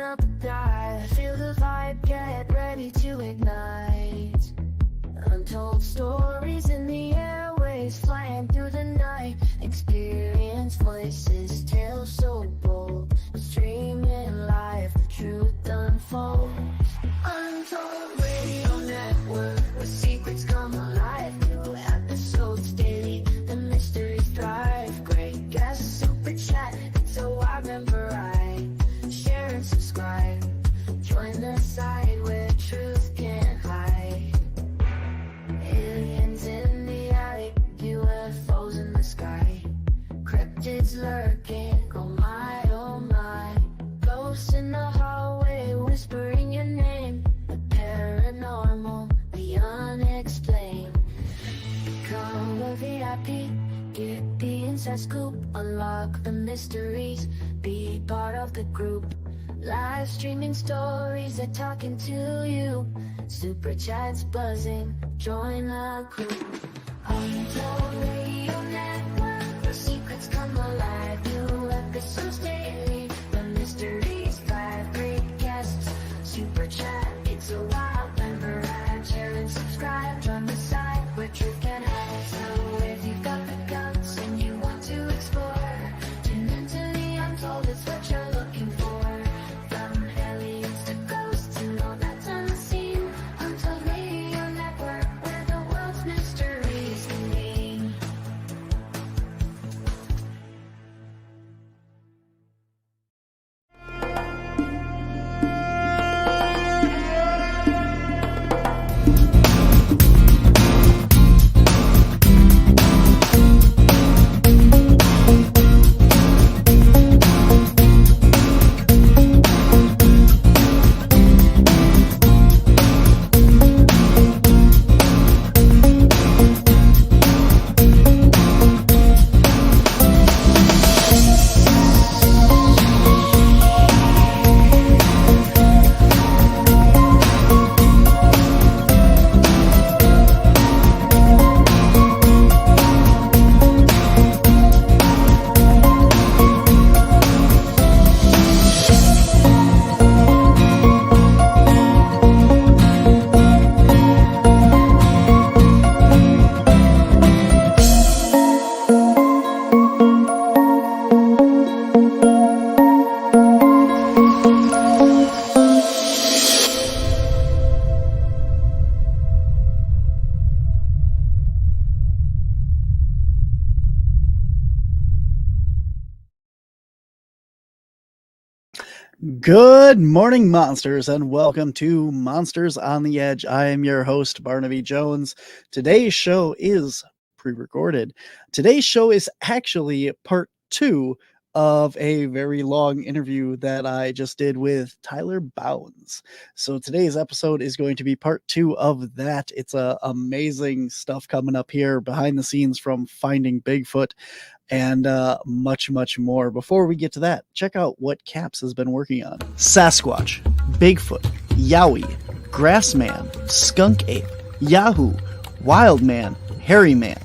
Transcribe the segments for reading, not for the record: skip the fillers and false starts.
up a dive, feel the vibe, get ready to ignite. Untold stories in the airways, flying through the night. Experience voices, tales so bold, streaming live, the truth unfolds. Untold Radio Network, where secrets come alive. New episodes daily, the mysteries thrive. Great guests, super chat, it's so I remember right. Share and subscribe, join the side where truth can't hide. Aliens in the attic, UFOs in the sky. Cryptids lurking, oh my, oh my. Ghosts in the hallway, whispering your name. The paranormal, the unexplained. Become a VIP, get the inside scoop. Unlock the mysteries, be part of the group. Live streaming stories, they're talking to you. Super chats buzzing, join the crew. Untold Radio Network, the secrets come alive. New episodes daily, the mysteries thrive. Great guests, super chat, it's a wild member ride. Share and subscribe, join the side where truth can hide. So if you've got the guts and you want to explore, tune into the untold, it's what you're looking for. From aliens to ghosts and all that's unseen. Untold Radio Network, where the world's mysteries convene. Good morning, monsters, and welcome to Monsters on the Edge. I am your host, Barnaby Jones. Today's show is pre-recorded. Today's show is actually part 2 of a very long interview that I just did with Tyler Bounds. So today's episode is going to be part 2 of that. It's amazing stuff coming up here behind the scenes from Finding Bigfoot and much, much more. Before we get to that, check out what Caps has been working on. Sasquatch, Bigfoot, Yowie, Grassman, Skunk Ape, Yahoo, Wild Man, Hairy Man.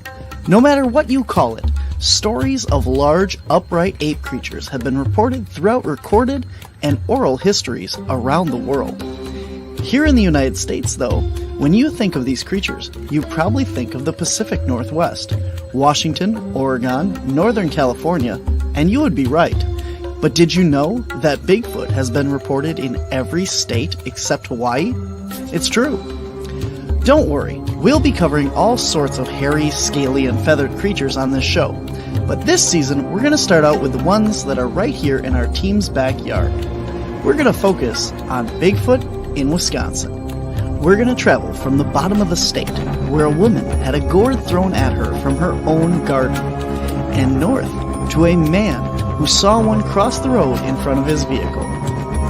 No matter what you call it, stories of large, upright ape creatures have been reported throughout recorded and oral histories around the world. Here in the United States, though, when you think of these creatures, you probably think of the Pacific Northwest, Washington, Oregon, Northern California, and you would be right. But did you know that Bigfoot has been reported in every state except Hawaii? It's true. Don't worry, we'll be covering all sorts of hairy, scaly, and feathered creatures on this show. But this season, we're going to start out with the ones that are right here in our team's backyard. We're going to focus on Bigfoot in Wisconsin. We're going to travel from the bottom of the state, where a woman had a gourd thrown at her from her own garden, and north to a man who saw one cross the road in front of his vehicle.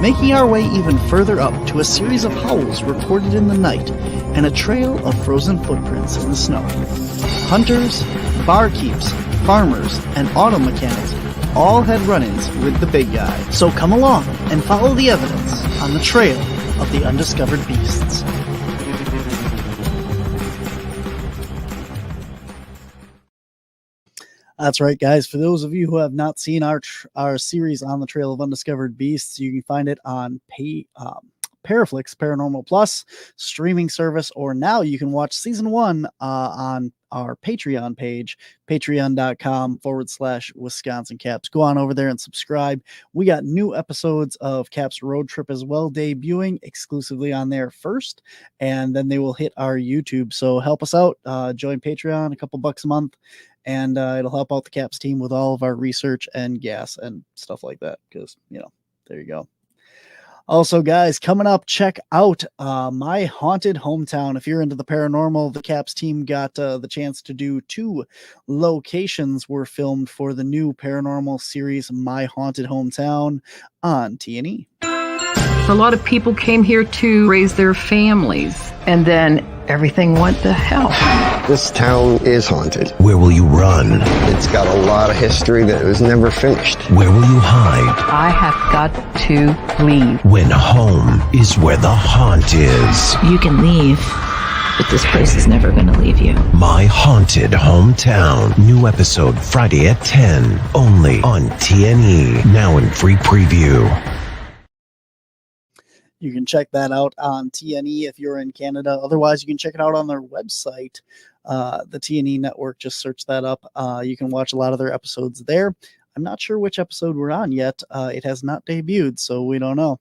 Making our way even further up to a series of howls reported in the night and a trail of frozen footprints in the snow. Hunters, barkeeps, farmers, and auto mechanics all had run-ins with the big guy. So come along and follow the evidence on the trail of the undiscovered beasts. That's right, guys. For those of you who have not seen our series on the Trail of Undiscovered Beasts, you can find it on Paraflix Paranormal Plus streaming service, or now you can watch season 1 on our Patreon page, patreon.com/Wisconsin Caps. Go on over there and subscribe. We got new episodes of Caps Road Trip as well, debuting exclusively on there first, and then they will hit our YouTube. So help us out. Join Patreon, a couple bucks a month, and it'll help out the Caps team with all of our research and gas and stuff like that, because, there you go. Also, guys, coming up, check out My Haunted Hometown. If you're into the paranormal, the Caps team got the chance to do 2 locations were filmed for the new paranormal series, My Haunted Hometown, on T&E. A lot of people came here to raise their families, and then everything went to hell. This town is haunted. Where will you run? It's got a lot of history that was never finished. Where will you hide? I have got to leave. When home is where the haunt is. You can leave, but this place is never going to leave you. My Haunted Hometown. New episode Friday at 10. Only on TNE. Now in free preview. You can check that out on TNE if you're in Canada. Otherwise, you can check it out on their website, the TNE network. Just search that up. You can watch a lot of their episodes there. I'm not sure which episode we're on yet. It has not debuted, so we don't know.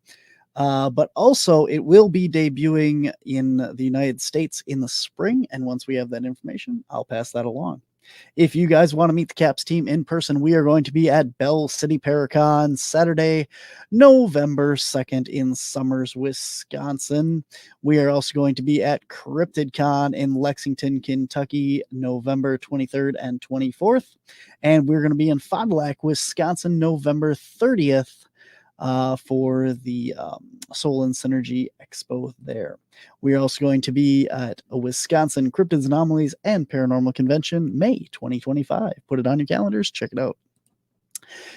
But also, it will be debuting in the United States in the spring. And once we have that information, I'll pass that along. If you guys want to meet the Caps team in person, we are going to be at Bell City Paracon Saturday, November 2nd in Summers, Wisconsin. We are also going to be at CryptidCon in Lexington, Kentucky, November 23rd and 24th. And we're going to be in Fond du Lac, Wisconsin, November 30th. For the Soul and Synergy Expo there. We're also going to be at a Wisconsin Cryptids, Anomalies, and Paranormal Convention, May 2025. Put it on your calendars. Check it out.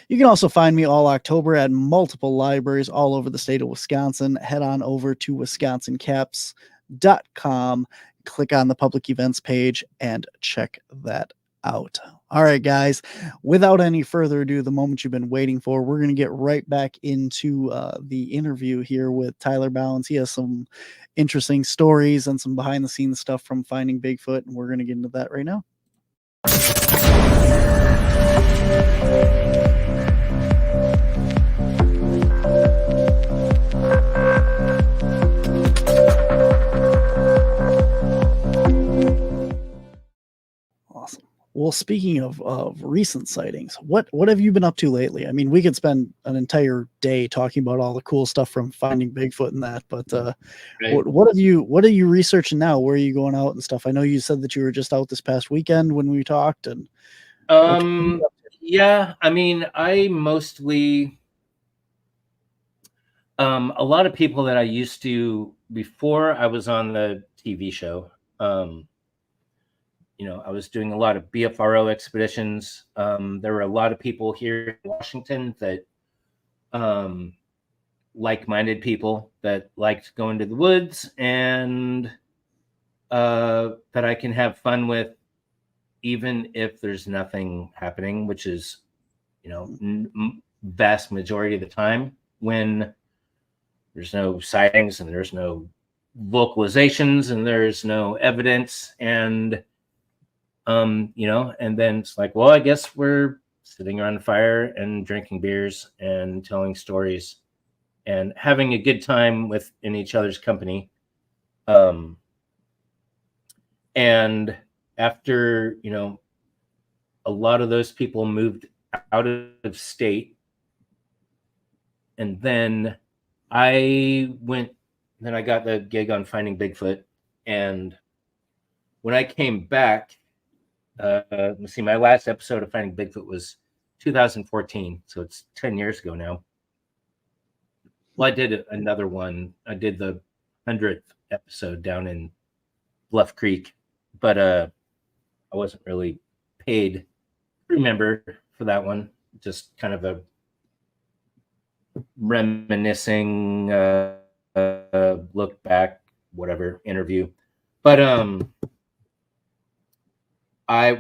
You can also find me all October at multiple libraries all over the state of Wisconsin. Head on over to wisconsincaps.com, click on the public events page, and check that out. All right, guys, without any further ado, the moment you've been waiting for, we're going to get right back into the interview here with Tyler Bounds. He has some interesting stories and some behind the scenes stuff from Finding Bigfoot, and we're going to get into that right now. Awesome. Well, speaking of recent sightings, what have you been up to lately? I mean, we could spend an entire day talking about all the cool stuff from Finding Bigfoot and that, but right. what are you researching now? Where are you going out and stuff? I know you said that you were just out this past weekend when we talked, and yeah, I mean, I mostly a lot of people that I used to before I was on the TV show. I was doing a lot of BFRO expeditions. There were a lot of people here in Washington that like-minded people that liked going to the woods and that I can have fun with, even if there's nothing happening, which is, vast majority of the time when there's no sightings and there's no vocalizations and there's no evidence. And and then it's like, well, I guess we're sitting around a fire and drinking beers and telling stories and having a good time in each other's company. And after, a lot of those people moved out of state, and then I got the gig on Finding Bigfoot. And when I came back, let's see, my last episode of Finding Bigfoot was 2014, so it's 10 years ago now. Well, I did another one. I did the 100th episode down in Bluff Creek, but I wasn't really paid crew member for that one. Just kind of a reminiscing look back, whatever interview. But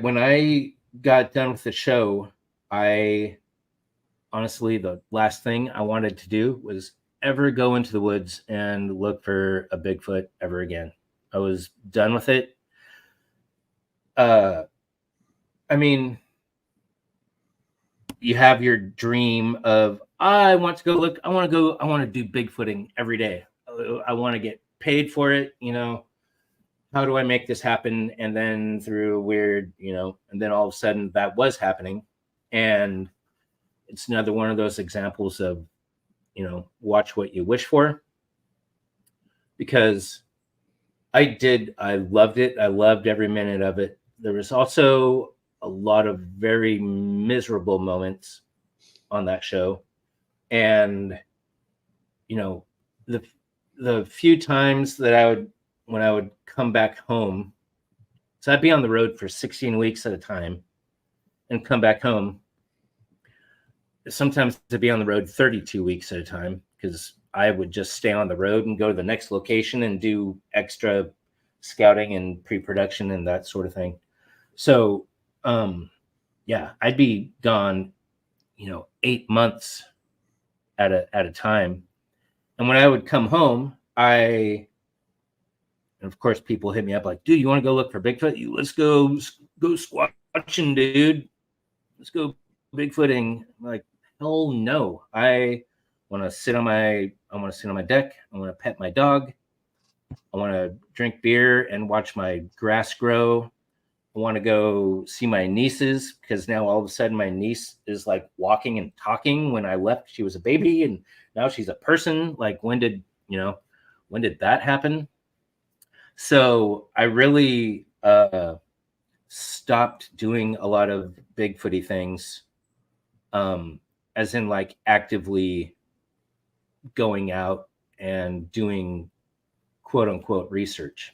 when I got done with the show, honestly, the last thing I wanted to do was ever go into the woods and look for a Bigfoot ever again. I was done with it. I mean, you have your dream of, I want to do Bigfooting every day. I want to get paid for it. How do I make this happen? And then through weird, and then all of a sudden that was happening. And it's another one of those examples of, watch what you wish for. Because I loved it. I loved every minute of it. There was also a lot of very miserable moments on that show. And, the few times that when I would come back home, so I'd be on the road for 16 weeks at a time and come back home. Sometimes to be on the road 32 weeks at a time, because I would just stay on the road and go to the next location and do extra scouting and pre-production and that sort of thing. So, I'd be gone, 8 months at a time. And when I would come home, and of course people hit me up like, dude, you want to go look for Bigfoot? Let's go squatching, dude. Let's go Bigfooting. I'm like, hell no. I want to sit on my deck. I want to pet my dog. I want to drink beer and watch my grass grow. I want to go see my nieces, because now all of a sudden my niece is like walking and talking. When I left, she was a baby, and now she's a person. Like, when did that happen? So I really stopped doing a lot of Bigfooty things, as in like actively going out and doing quote unquote research,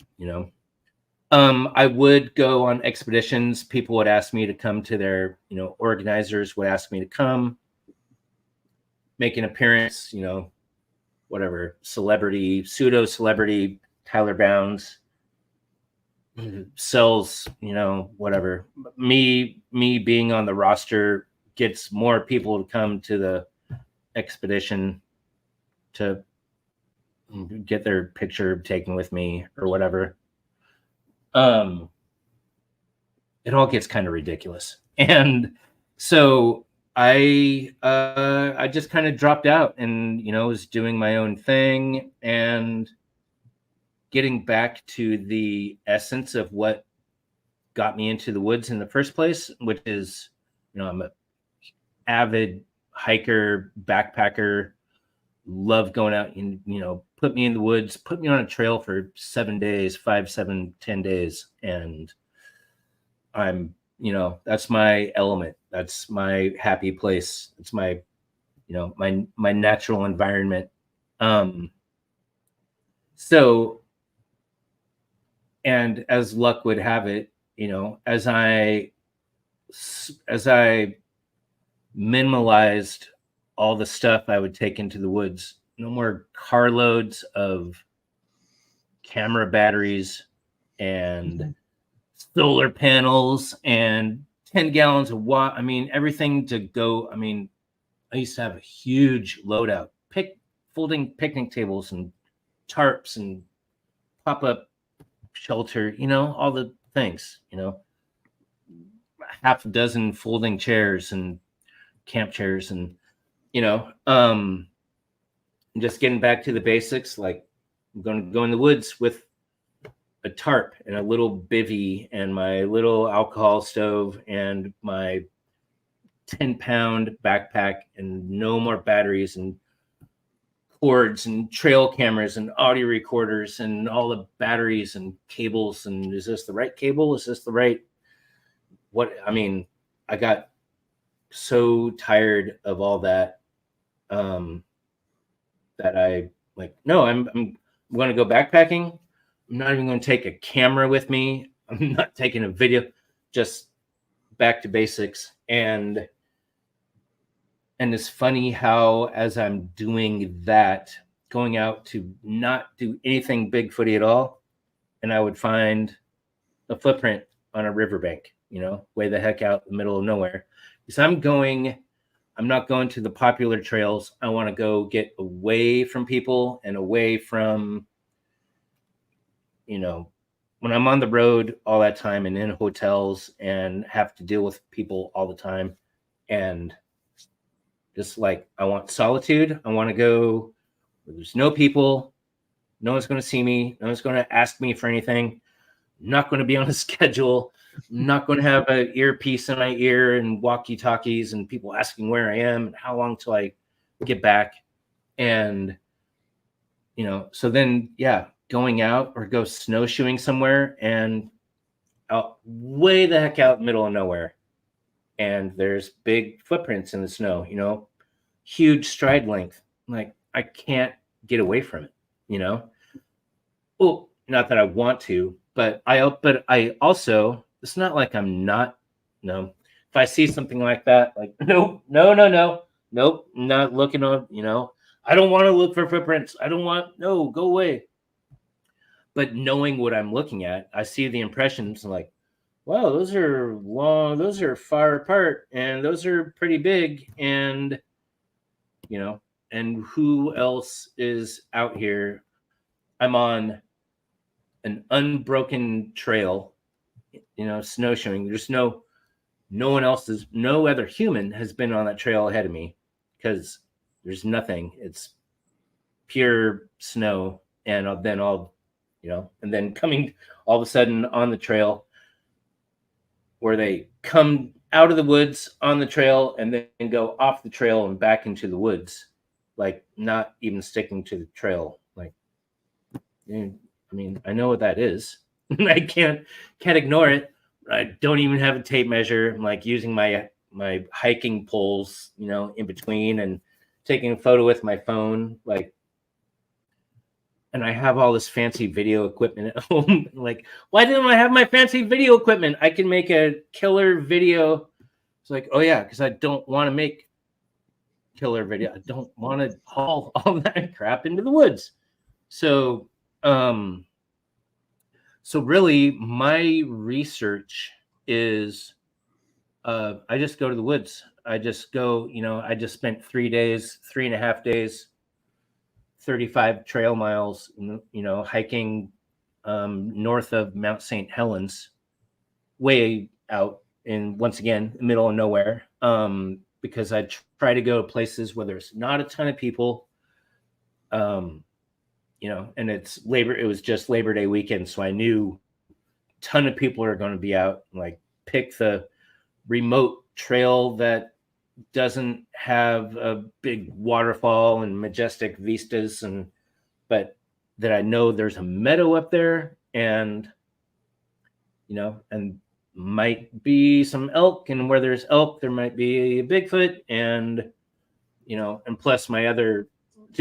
I would go on expeditions. People would ask me to come to their, organizers would ask me to come, make an appearance, whatever, pseudo celebrity, Tyler Bounds sells, whatever. Me being on the roster gets more people to come to the expedition to get their picture taken with me or whatever. It all gets kind of ridiculous. And so I just kind of dropped out and, was doing my own thing and getting back to the essence of what got me into the woods in the first place, which is, I'm an avid hiker, backpacker, love going out and, put me in the woods, put me on a trail for 7 days, 5, 7, 10 days. And I'm, that's my element. That's my happy place. It's my, my natural environment. So, and as luck would have it, as I minimalized all the stuff I would take into the woods, no more carloads of camera batteries and solar panels and 10 gallons of water. I mean, everything to go. I mean, I used to have a huge loadout, folding picnic tables and tarps and pop-up shelter, all the things, half a dozen folding chairs and camp chairs and, just getting back to the basics. Like, I'm going to go in the woods with a tarp and a little bivvy and my little alcohol stove and my 10-pound backpack and no more batteries and cords and trail cameras and audio recorders and all the batteries and cables. And is this the right cable? Is this the right, I got so tired of all that, that I like, no, I'm going to go backpacking. I'm not even going to take a camera with me. I'm not taking a video, just back to basics. And it's funny how, as I'm doing that, going out to not do anything Bigfooty at all, and I would find a footprint on a riverbank, way the heck out in the middle of nowhere. Because I'm not going to the popular trails. I want to go get away from people and away from, when I'm on the road all that time and in hotels and have to deal with people all the time. And just like, I want solitude. I want to go where there's no people. No one's going to see me. No one's going to ask me for anything. I'm not going to be on a schedule. I'm not going to have an earpiece in my ear and walkie-talkies and people asking where I am and how long till I get back. And, so then, going out or go snowshoeing somewhere and out way the heck out middle of nowhere. And there's big footprints in the snow, huge stride length. Like, I can't get away from it, Well, not that I want to, but I also, it's not like I'm not, if I see something like that, like, nope, not looking on, I don't want to look for footprints. No, go away. But knowing what I'm looking at, I see the impressions like, wow, those are long, those are far apart, and those are pretty big. And, and who else is out here? I'm on an unbroken trail, snowshoeing. There's no other human has been on that trail ahead of me because there's nothing. It's pure snow. And then and then coming all of a sudden on the trail where they come out of the woods on the trail and then go off the trail and back into the woods, like not even sticking to the trail. Like, I know what that is. I can't ignore it. I don't even have a tape measure. I'm like using my hiking poles, in between and taking a photo with my phone. Like, and I have all this fancy video equipment at home. Like, why didn't I have my fancy video equipment? I can make a killer video. It's like, oh yeah, because I don't want to make killer video. I don't want to haul all that crap into the woods. So, so really my research is, I just go to the woods. I just go, I just spent 3.5 days, 35 trail miles, hiking north of Mount St. Helens, way out in, once again, the middle of nowhere, because I try to go to places where there's not a ton of people, and it was just Labor Day weekend, so I knew a ton of people are going to be out. Like, pick the remote trail that doesn't have a big waterfall and majestic vistas, but that I know there's a meadow up there, and and might be some elk, and where there's elk there might be a Bigfoot, and and plus to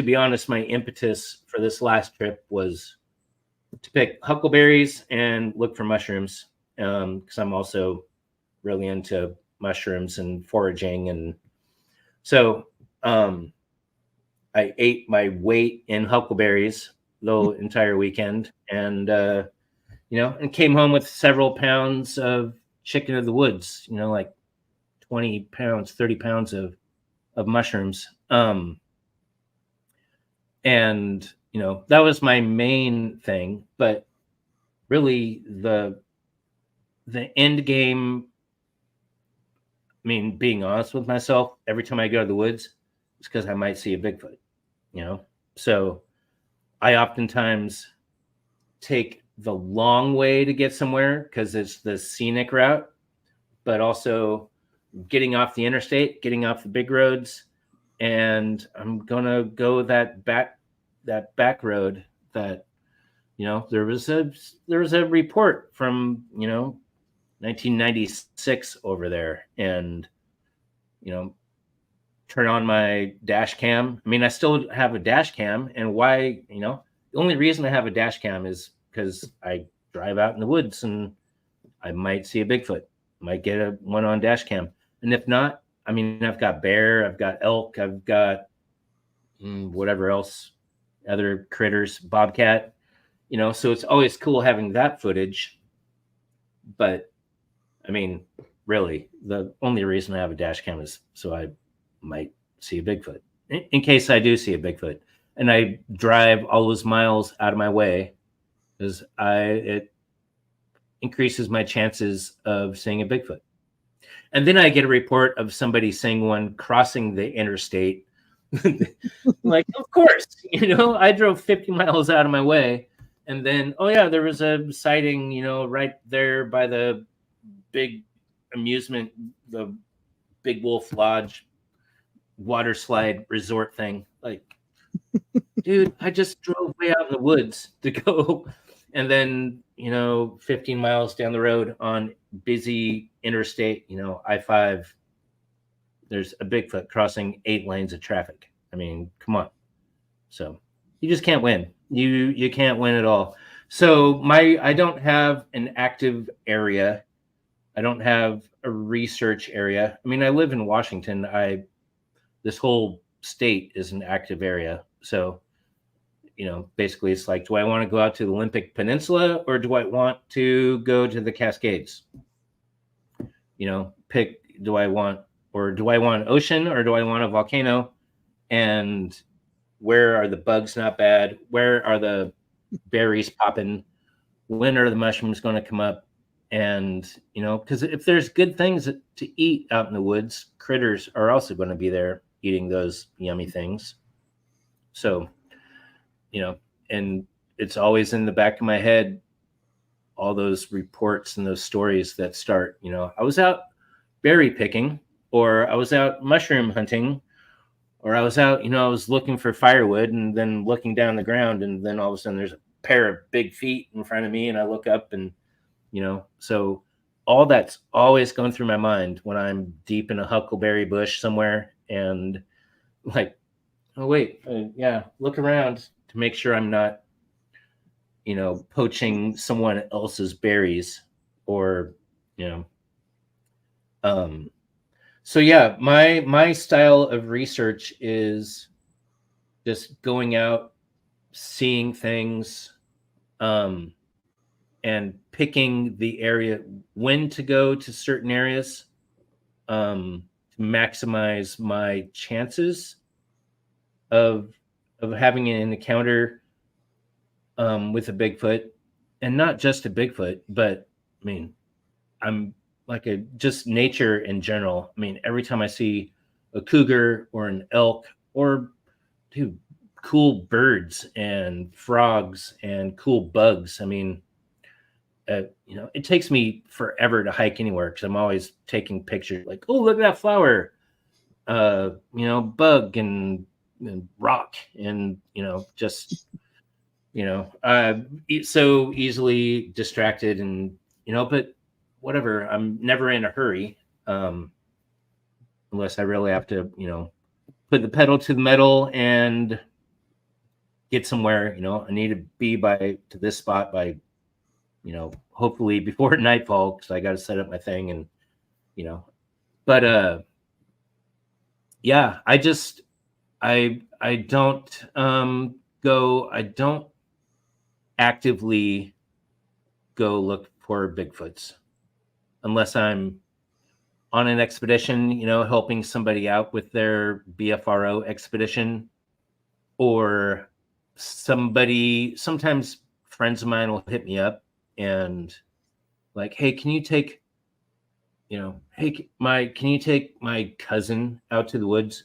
be honest, my impetus for this last trip was to pick huckleberries and look for mushrooms, because I'm also really into mushrooms and foraging. And so I ate my weight in huckleberries the entire weekend, and and came home with several pounds of chicken of the woods, like 20 pounds, 30 pounds of mushrooms. And that was my main thing. But really the end game, being honest with myself, every time I go to the woods, it's because I might see a Bigfoot, So I oftentimes take the long way to get somewhere because it's the scenic route, but also getting off the interstate, getting off the big roads, and I'm gonna go that back road that there was a report from 1996 over there, and turn on my dash cam. I still have a dash cam, and why, the only reason I have a dash cam is because I drive out in the woods and I might see a Bigfoot, might get one on dash cam. And if not, I've got bear, I've got elk, I've got whatever else, other critters, bobcat, so it's always cool having that footage. But I mean, really, the only reason I have a dash cam is so I might see a Bigfoot. In case I do see a Bigfoot, and I drive all those miles out of my way, because it increases my chances of seeing a Bigfoot. And then I get a report of somebody seeing one crossing the interstate. Like, of course, I drove 50 miles out of my way. And then, oh yeah, there was a sighting, right there by the big amusement, the Big Wolf Lodge water slide resort thing. Like, dude, I just drove way out in the woods to go. And then, 15 miles down the road on busy interstate, I-5, there's a Bigfoot crossing 8 lanes of traffic. I mean, come on. So you just can't win. You can't win at all. So I don't have an active area. I don't have a research area. I mean, I live in Washington. This whole state is an active area. So, basically it's like, do I want to go out to the Olympic Peninsula or do I want to go to the Cascades? Do I want an ocean or do I want a volcano? And where are the bugs not bad? Where are the berries popping? When are the mushrooms going to come up? And, because if there's good things to eat out in the woods, critters are also going to be there eating those yummy things. So, and it's always in the back of my head, all those reports and those stories that start, I was out berry picking, or I was out mushroom hunting, or I was out, I was looking for firewood and then looking down the ground. And then all of a sudden there's a pair of big feet in front of me. And I look up and, so all that's always going through my mind when I'm deep in a huckleberry bush somewhere and like, oh, wait, yeah, look around to make sure I'm not, poaching someone else's berries or, so yeah, my style of research is just going out, seeing things, and picking the area, when to go to certain areas, to maximize my chances of having an encounter with a Bigfoot, and not just a Bigfoot, but I mean, I'm like just nature in general. I mean, every time I see a cougar or an elk or dude, cool birds and frogs and cool bugs. I mean, it takes me forever to hike anywhere because I'm always taking pictures like, oh, look at that flower, bug and rock and, just, so easily distracted and, but whatever, I'm never in a hurry, unless I really have to, put the pedal to the metal and get somewhere. I need to be to this spot by, hopefully before nightfall, because I got to set up my thing and, but yeah, I don't I don't actively go look for Bigfoots unless I'm on an expedition, helping somebody out with their BFRO expedition, or sometimes friends of mine will hit me up and like, hey, can you take my cousin out to the woods?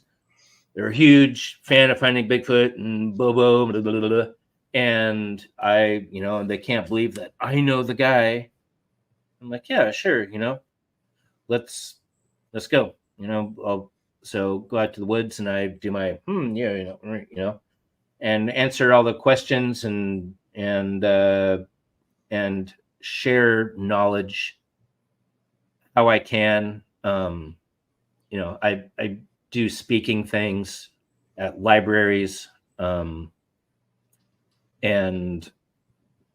They're a huge fan of Finding Bigfoot and blah, blah, blah, blah, blah, blah. And and they can't believe that I know the guy. I'm like, yeah, sure. Let's go, so go out to the woods and I do my, and answer all the questions and share knowledge how I can. I do speaking things at libraries, and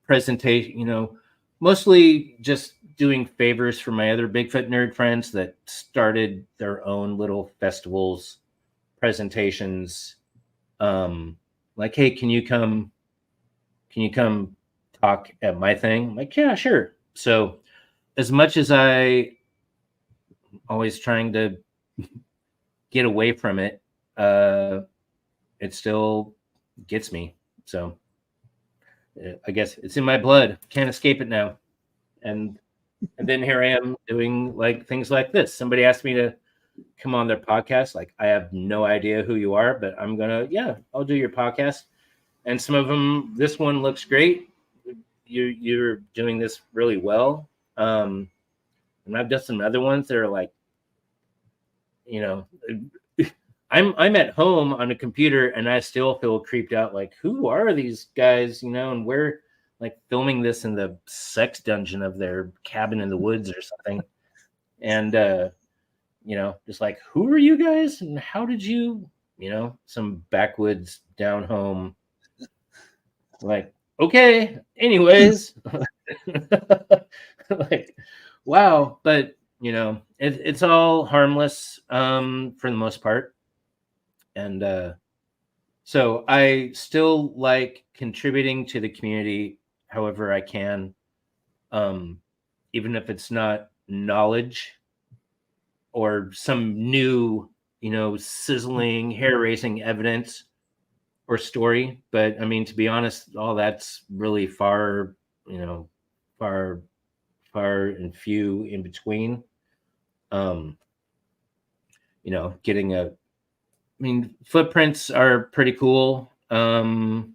presentation, mostly just doing favors for my other Bigfoot nerd friends that started their own little festivals, presentations. Like, hey, can you come talk at my thing? I'm like, yeah, sure. So as much as I always trying to get away from it, it still gets me. So I guess it's in my blood. Can't escape it now. And then here I am doing like things like this. Somebody asked me to come on their podcast. Like, I have no idea who you are, but I'm gonna, I'll do your podcast. And some of them, this one looks great. You're doing this really well. And I've done some other ones that are like, I'm at home on a computer and I still feel creeped out. Like, who are these guys? And we're like filming this in the sex dungeon of their cabin in the woods or something. And, just like, who are you guys? And how did you, some backwoods down home, like, okay, anyways, like, wow. But, it's all harmless for the most part. And so I still like contributing to the community however I can, even if it's not knowledge or some new, sizzling, hair-raising evidence or story. But I mean, to be honest, all that's really far and few in between. Footprints are pretty cool, but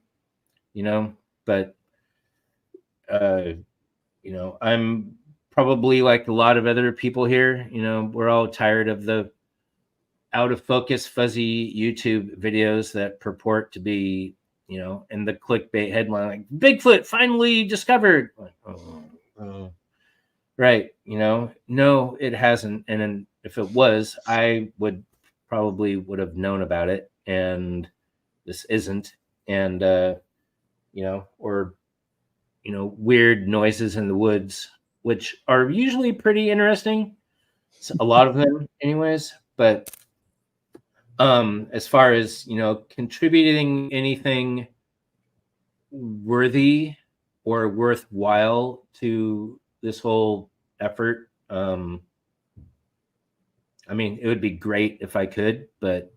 I'm probably like a lot of other people here, we're all tired of the out of focus, fuzzy YouTube videos that purport to be, in the clickbait headline, like Bigfoot finally discovered. Right. No, it hasn't. And then if it was, I would have known about it, and this isn't. And, weird noises in the woods, which are usually pretty interesting. A lot of them anyways, but as far as contributing anything worthy or worthwhile to this whole effort, it would be great if I could, but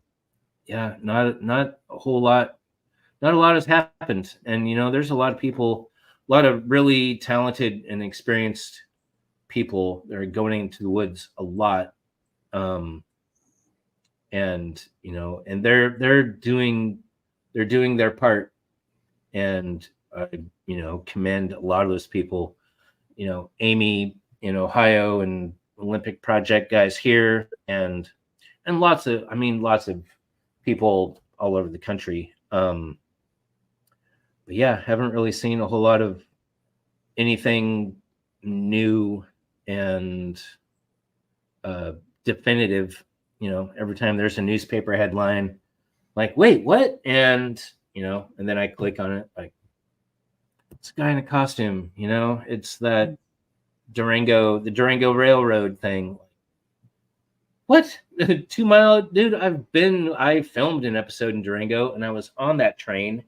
yeah, not a whole lot. Not a lot has happened, and there's a lot of people, a lot of really talented and experienced people that are going into the woods a lot. And they're doing their part, and I commend a lot of those people. Amy in Ohio and Olympic Project guys here, and lots of people all over the country. But yeah, haven't really seen a whole lot of anything new and definitive. Every time there's a newspaper headline, like, wait, what? And and then I click on it, like, it's a guy in a costume. It's that the Durango Railroad thing. What? 2 mile, dude? I filmed an episode in Durango, and I was on that train,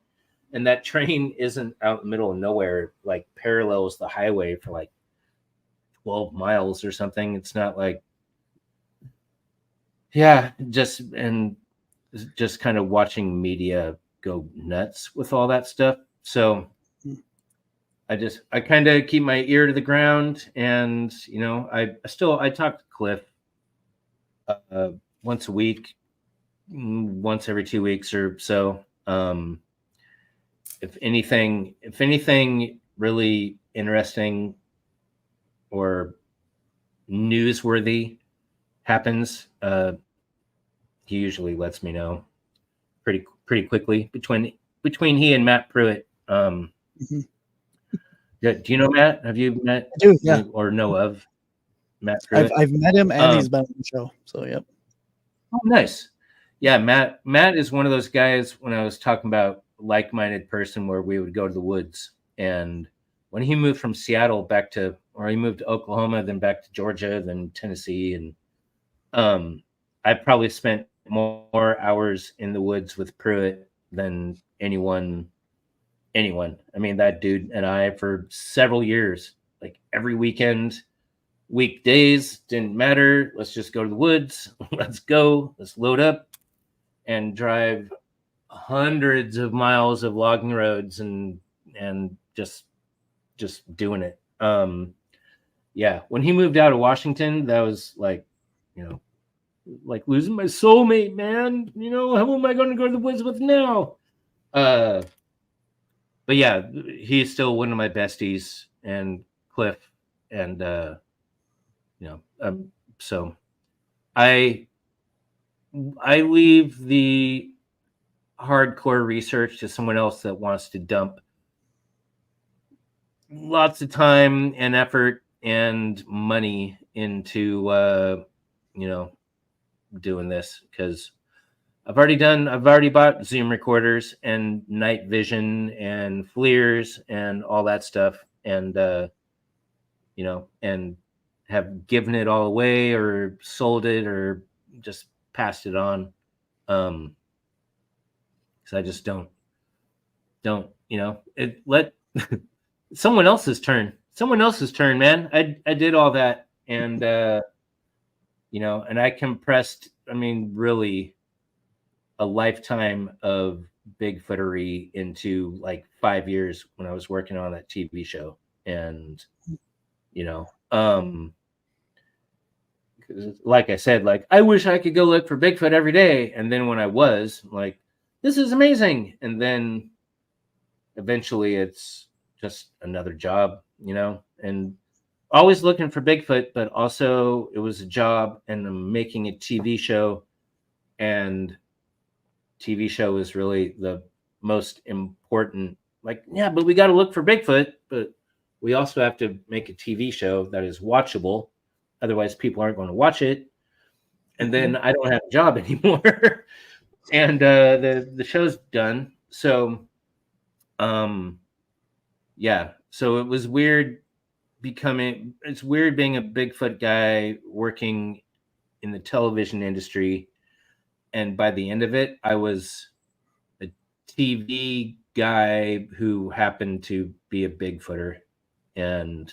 and that train isn't out in the middle of nowhere. It, like, parallels the highway for like 12 miles or something. It's not like, just kind of watching media go nuts with all that stuff. So I kind of keep my ear to the ground, and I talk to Cliff once a week, once every 2 weeks or so. If anything really interesting or newsworthy happens, he usually lets me know pretty quickly. Between he and Matt Pruitt. Do you know Matt? Have you met? I do, yeah. Or know of Matt Pruitt? I've met him, and he's been on the show. So yep. Oh, nice. Yeah, Matt is one of those guys. When I was talking about like-minded person, where we would go to the woods, and when he moved from Seattle he moved to Oklahoma, then back to Georgia, then Tennessee, and I probably spent more hours in the woods with Pruitt than anyone. I mean, that dude and I, for several years, like every weekend, weekdays didn't matter. Let's just go to the woods. Let's go. Let's load up and drive hundreds of miles of logging roads and just doing it. Yeah, when he moved out of Washington, that was like, you know, like losing my soulmate, man. You know, who am I going to go to the woods with now? But yeah, he's still one of my besties, and Cliff, and so I leave the hardcore research to someone else that wants to dump lots of time and effort and money into doing this, because I've already bought Zoom recorders and night vision and FLIRs and all that stuff, and and have given it all away or sold it or just passed it on, because I just don't let someone else's turn, man. I did all that, and and I compressed, really a lifetime of Bigfootery into like 5 years when I was working on that TV show. And like I said, like, I wish I could go look for Bigfoot every day, and then when I was like, this is amazing, and then eventually it's just another job, and always looking for Bigfoot, but also it was a job, and I'm making a TV show, and TV show is really the most important. Like, yeah, but we got to look for Bigfoot, but we also have to make a TV show that is watchable. Otherwise, people aren't going to watch it. And then I don't have a job anymore. And the show's done. So, yeah. So it was weird it's weird being a Bigfoot guy working in the television industry. And by the end of it, I was a TV guy who happened to be a Bigfooter, and,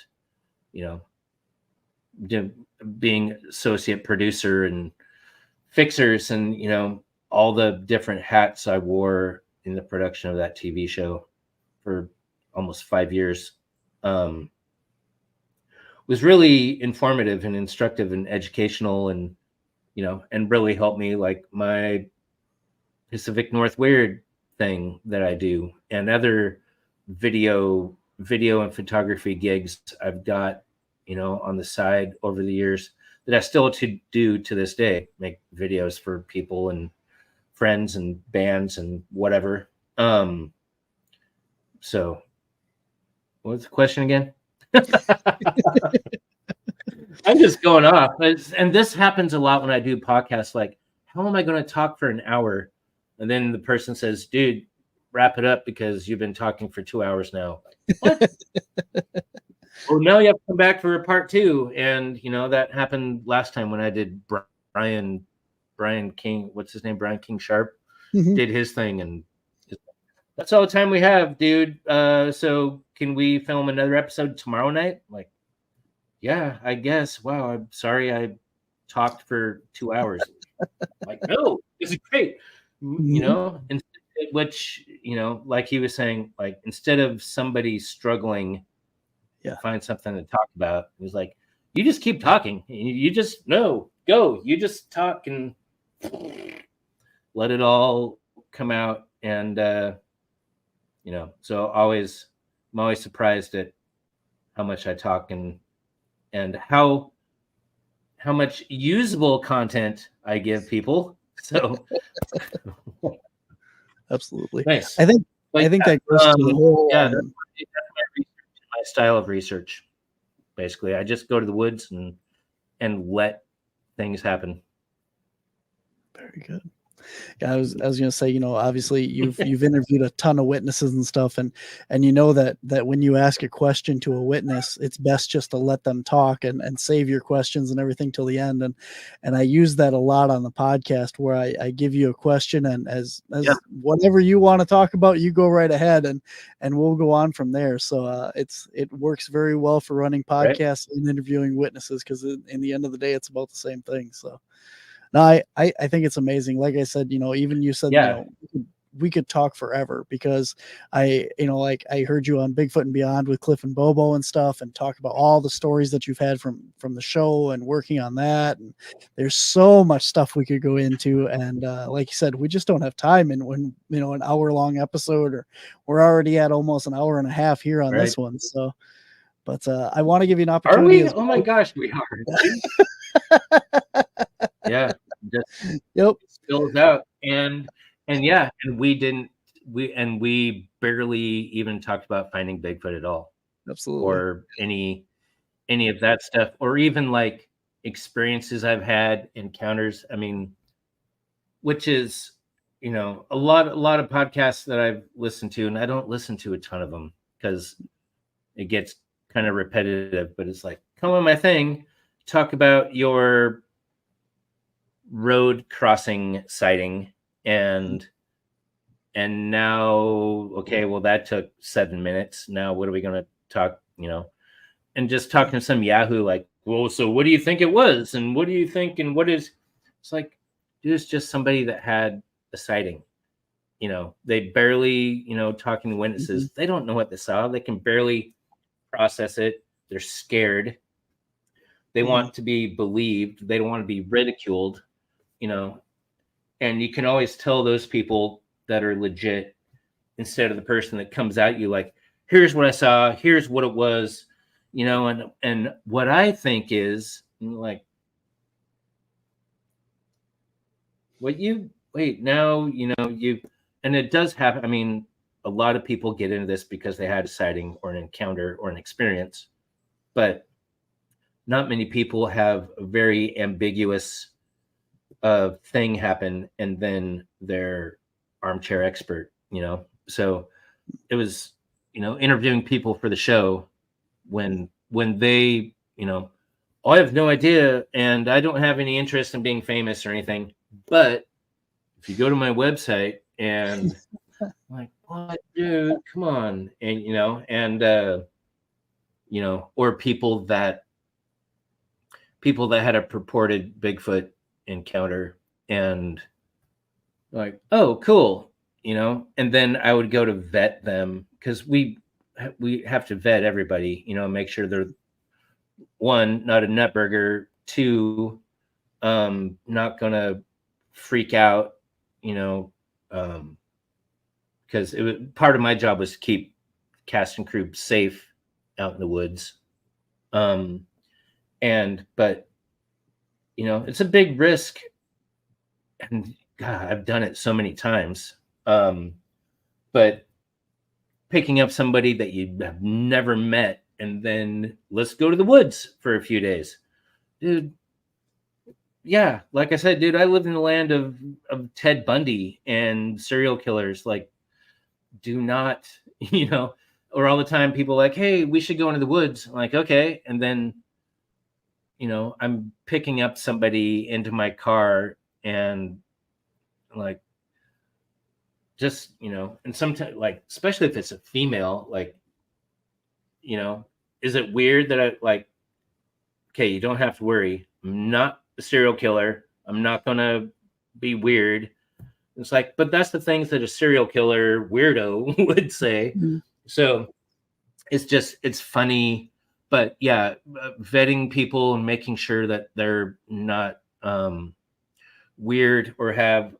being associate producer and fixers, and, all the different hats I wore in the production of that TV show for almost 5 years, was really informative and instructive and educational, and and really helped me, like my Pacific North Weird thing that I do, and other video and photography gigs I've got, on the side over the years that I still do to this day, make videos for people and friends and bands and whatever. So what's the question again? I'm just going off. And this happens a lot when I do podcasts. Like, how am I going to talk for an hour? And then the person says, dude, wrap it up because you've been talking for 2 hours now. Like, what? Well, now you have to come back for a part 2. And, that happened last time when I did Brian King. What's his name? Brian King Sharp did his thing. And that's all the time we have, dude. So can we film another episode tomorrow night? Like, yeah, I guess. Wow, I'm sorry I talked for 2 hours. Like, no, this is great. And which, like he was saying, like, instead of somebody struggling to find something to talk about, he was like, you just keep talking. You just go. You just talk and let it all come out. And so I'm always surprised at how much I talk and how much usable content I give people. So Absolutely. Nice. I think that goes to the whole that's my research, my style of research. Basically, I just go to the woods and let things happen. Very good. Yeah, I was gonna say, obviously you've interviewed a ton of witnesses and stuff, and you know that when you ask a question to a witness, it's best just to let them talk and save your questions and everything till the end. And I use that a lot on the podcast where I give you a question, and as Yep. whatever you want to talk about, you go right ahead, and we'll go on from there. So it works very well for running Right. podcasts and interviewing witnesses, because in the end of the day, it's about the same thing. So no, I think it's amazing. Like I said, even you said, Yeah. we could talk forever, because like I heard you on Bigfoot and Beyond with Cliff and Bobo and stuff, and talk about all the stories that you've had from the show and working on that. And there's so much stuff we could go into. And like you said, we just don't have time. And when, an hour-long episode, or we're already at almost an hour and a half here on this one. So, but I want to give you an Are opportunity. we? Oh my gosh, we are. Yeah. Just Yep. spills out. And yeah, and we barely even talked about Finding Bigfoot at all, Absolutely. or any of that stuff, or even like experiences I've had, encounters. I mean, which is, a lot of podcasts that I've listened to, and I don't listen to a ton of them because it gets kind of repetitive, but it's like, come on my thing, talk about your road crossing sighting, and now, okay, well, that took 7 minutes. Now what are we going to talk, and just talking to some Yahoo, like, well, so what do you think it was, and what do you think, and what is, it's like, dude, it's just somebody that had a sighting. They barely, talking to witnesses, they don't know what they saw. They can barely process it. They're scared. They want to be believed. They don't want to be ridiculed, and you can always tell those people that are legit, instead of the person that comes at you like, here's what I saw, here's what it was, and what I think is, like, what you wait now, you, and it does happen. I mean, a lot of people get into this because they had a sighting or an encounter or an experience, but not many people have a very ambiguous thing happen and then they're armchair expert. So it was, interviewing people for the show when they, I have no idea, and I don't have any interest in being famous or anything, but if you go to my website, and I'm like, what, dude, come on. And or people that had a purported Bigfoot encounter, and like, oh, cool, and then I would go to vet them, because we have to vet everybody, make sure they're, one, not a nutburger, two, not gonna freak out, because it was part of my job was to keep cast and crew safe out in the woods. But it's a big risk, and God, I've done it so many times. But picking up somebody that you have never met, and then let's go to the woods for a few days, dude. Yeah, like I said, dude, I lived in the land of Ted Bundy and serial killers. Like, do not, or all the time people like, hey, we should go into the woods. I'm like, okay. And then, I'm picking up somebody into my car, and like, just, and sometimes, like, especially if it's a female, like, is it weird that I, like, okay, you don't have to worry. I'm not a serial killer. I'm not going to be weird. It's like, but that's the things that a serial killer weirdo would say. So it's funny, but yeah, vetting people and making sure that they're not weird or have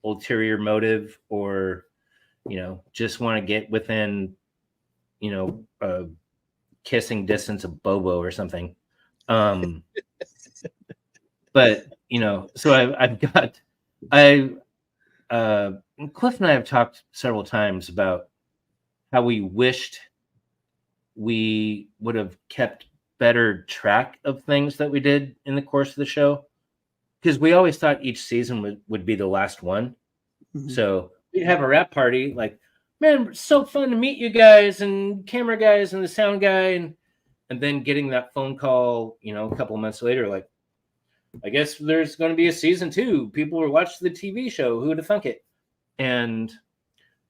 ulterior motive, or, just want to get within, kissing distance of Bobo or something. But, so Cliff and I have talked several times about how we wished we would have kept better track of things that we did in the course of the show. because we always thought each season would be the last one. Mhm. So we'd have a wrap party, like, man, it's so fun to meet you guys and camera guys and the sound guy, and then getting that phone call, a couple of months later, like, I guess there's going to be a season 2. People were watching the TV show. Who would have thunk it? And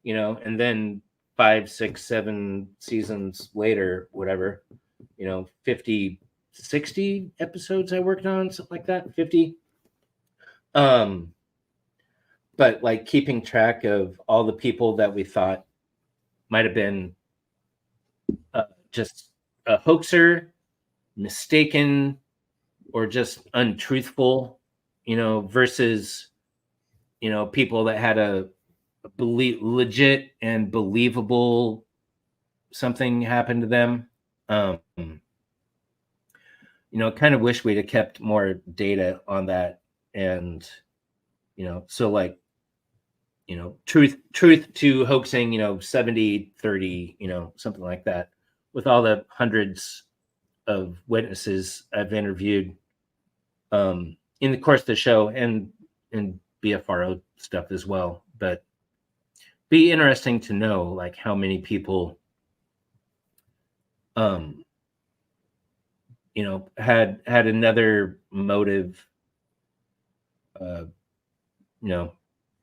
and then 5, 6, 7 seasons later, whatever, 50, 60 episodes I worked on, something like that, 50. But like keeping track of all the people that we thought might have been just a hoaxer, mistaken, or just untruthful, versus, people that had a legit and believable something happened to them. Kind of wish we'd have kept more data on that. And, so like, truth to hoaxing, 70, 30, something like that, with all the hundreds of witnesses I've interviewed in the course of the show and BFRO stuff as well. But be interesting to know like how many people had another motive. A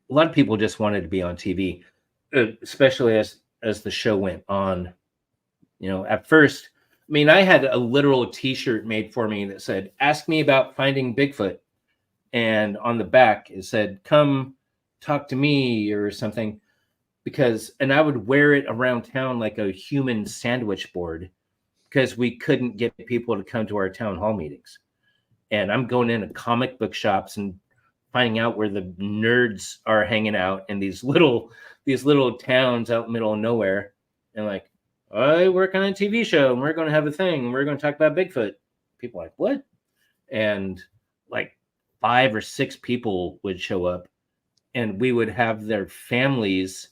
lot of people just wanted to be on TV, especially as the show went on. At first, I mean, I had a literal T-shirt made for me that said, "Ask me about finding Bigfoot." And on the back, it said, "Come talk to me," or something. And I would wear it around town like a human sandwich board, because we couldn't get people to come to our town hall meetings. And I'm going into comic book shops and finding out where the nerds are hanging out in these little towns out in the middle of nowhere. And like, I work on a TV show and we're going to have a thing. And we're going to talk about Bigfoot. People are like, what? And like 5 or 6 people would show up, and we would have their families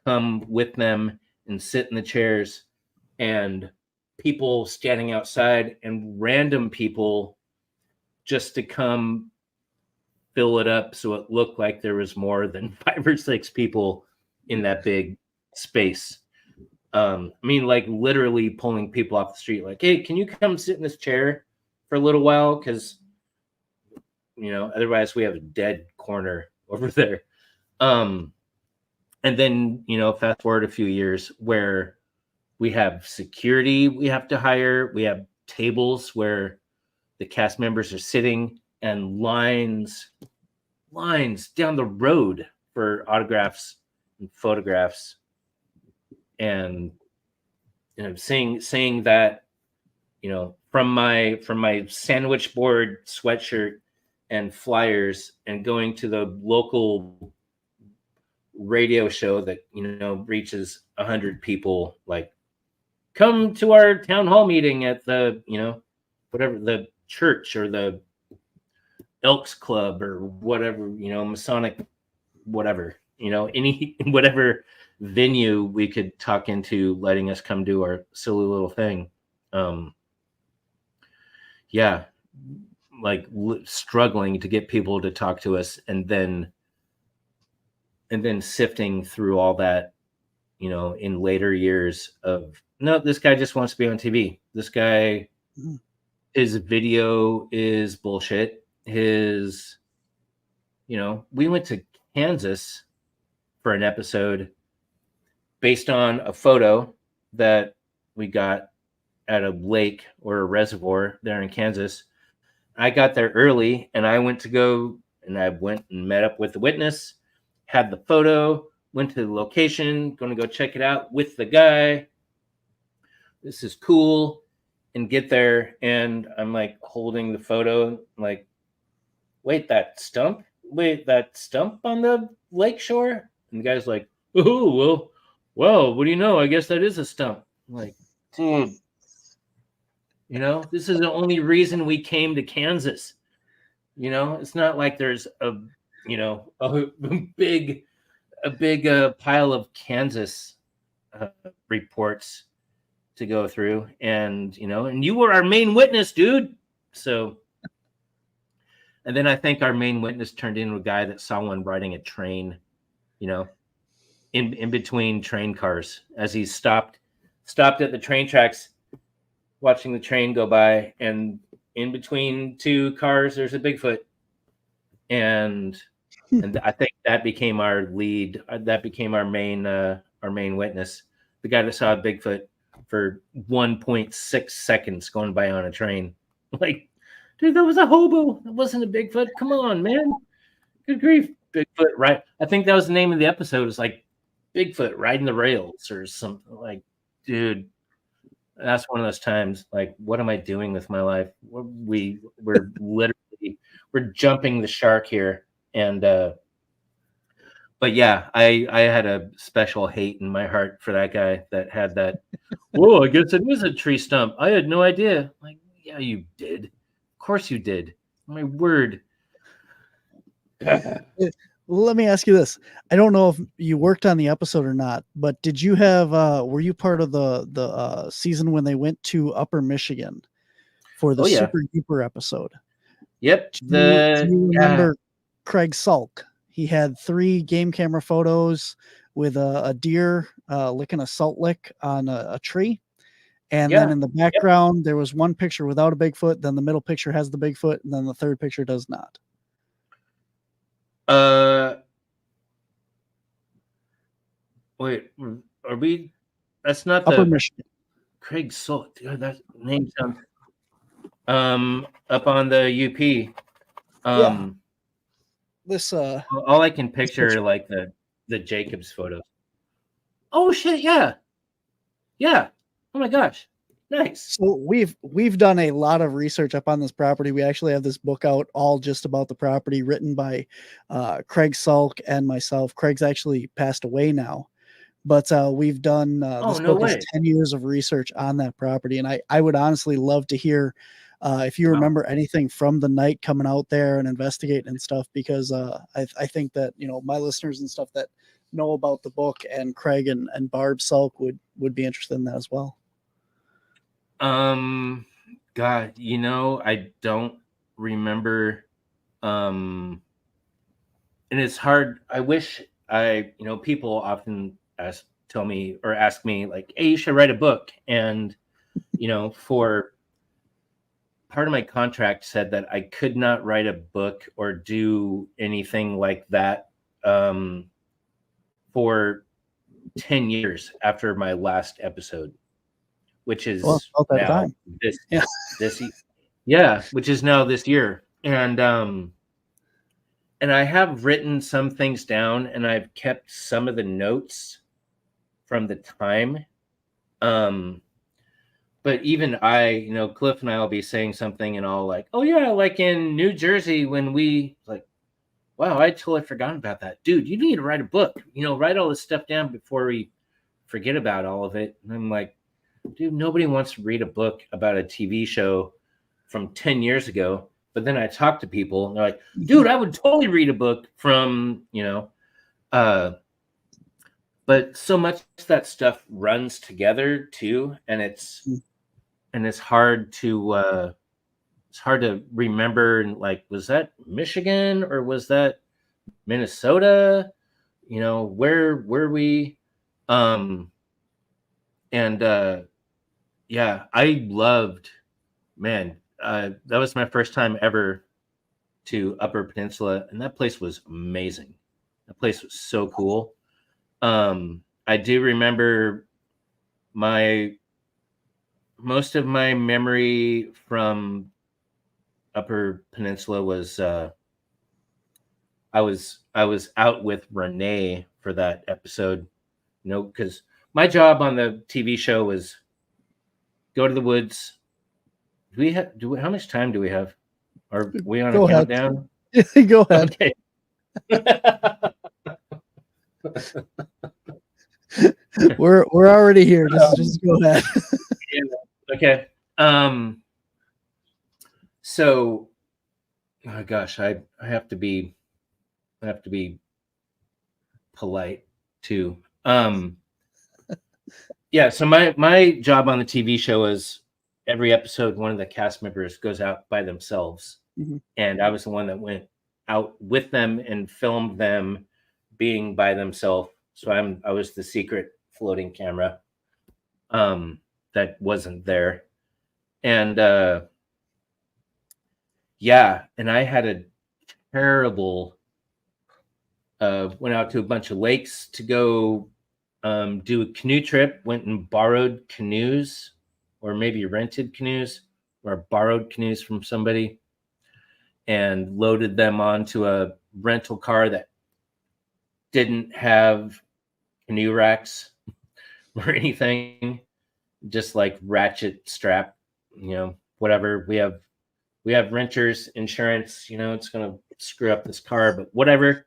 come with them and sit in the chairs, and people standing outside, and random people just to come fill it up so it looked like there was more than 5 or 6 people in that big space. I mean, like literally pulling people off the street, like, hey, can you come sit in this chair for a little while? Because, otherwise we have a dead corner over there. And then, fast forward a few years where we have security we have to hire. We have tables where the cast members are sitting, and lines down the road for autographs and photographs. And saying that, from my sandwich board sweatshirt and flyers, and going to the local radio show that reaches 100 people, like, come to our town hall meeting at the whatever, the church or the Elks Club or whatever, Masonic, whatever, any whatever venue we could talk into letting us come do our silly little thing. Yeah, like struggling to get people to talk to us, and then sifting through all that, in later years of, no, this guy just wants to be on TV. This guy, his video is bullshit. We went to Kansas for an episode based on a photo that we got at a lake or a reservoir there in Kansas. I got there early, and I went and met up with the witness, had the photo, went to the location, going to go check it out with the guy. This is cool. And get there, and I'm like holding the photo, like, wait, that stump on the lake shore? And the guy's like, oh, well, what do you know? I guess that is a stump. I'm like, dude, this is the only reason we came to Kansas. It's not like there's a big pile of Kansas reports to go through, and and you were our main witness, dude. So And then I think our main witness turned into a guy that saw one riding a train, you know, in between train cars as he stopped at the train tracks, watching the train go by, and in between two cars there's a Bigfoot. And I think that became our lead. That became our main witness, the guy that saw a Bigfoot for 1.6 seconds going by on a train. Like, dude, that was a hobo. That wasn't a Bigfoot. Come on, man. Good grief, Bigfoot. Right? I think that was the name of the episode. It's like Bigfoot riding the rails or something. Like, dude, that's one of those times. Like, what am I doing with my life? We're literally jumping the shark here. And but yeah, I had a special hate in my heart for that guy that had that. Whoa, I guess it is a tree stump. I had no idea. Like, yeah, you did. Of course you did. My word. Let me ask you this. I don't know if you worked on the episode or not, but did you have were you part of the season when they went to Upper Michigan for the Super Duper episode? Yep. Do you remember Craig Salk? He had 3 game camera photos with a deer licking a salt lick on a tree. And then in the background, there was one picture without a Bigfoot. Then the middle picture has the Bigfoot. And then the third picture does not. Wait, are we? That's not Upper the Michigan. Craig Salt. That name sounds. Up on the UP. This all I can picture are like the Jacobs photos. Oh shit! Yeah. Oh my gosh. Nice. So we've done a lot of research up on this property. We actually have this book out all just about the property, written by Craig Salk and myself. Craig's actually passed away now, but we've done this book is 10 years of research on that property, and I would honestly love to hear if you remember anything from the night coming out there and investigating and stuff, because I think that, you know, my listeners and stuff that know about the book and Craig and Barb Salk would be interested in that as well. God, you know, I don't remember. And it's hard. I wish people often ask me like, hey, you should write a book. And, you know, for part of my contract said that I could not write a book or do anything like that for 10 years after my last episode, which is now which is now this year. And I have written some things down, and I've kept some of the notes from the time. But even Cliff and I will be saying something, and I'll like, oh yeah, like in New Jersey when we like, wow, I totally forgot about that. Dude, you need to write a book, write all this stuff down before we forget about all of it. And I'm like, dude, nobody wants to read a book about a TV show from 10 years ago. But then I talk to people and they're like, dude, I would totally read a book from, but so much that stuff runs together too. And it's hard to remember. And like, was that Michigan or was that Minnesota? Where were we? I loved, that was my first time ever to Upper Peninsula, and that place was amazing. That place was so cool. I do remember most of my memory from Upper Peninsula was I was out with Renee for that episode, because my job on the TV show was go to the woods. How much time do we have? Are we on a countdown? Go ahead. Okay. We're already here. Just go ahead. Okay. So, oh gosh, I have to be polite too. Yeah. So my job on the TV show is every episode, one of the cast members goes out by themselves Mhm. And I was the one that went out with them and filmed them being by themselves. So I was the secret floating camera that wasn't there. And yeah, and I had a terrible went out to a bunch of lakes to go do a canoe trip, went and borrowed canoes or maybe rented canoes or borrowed canoes from somebody and loaded them onto a rental car that didn't have canoe racks or anything, just like ratchet strap, whatever. We have renters insurance, it's going to screw up this car, but whatever,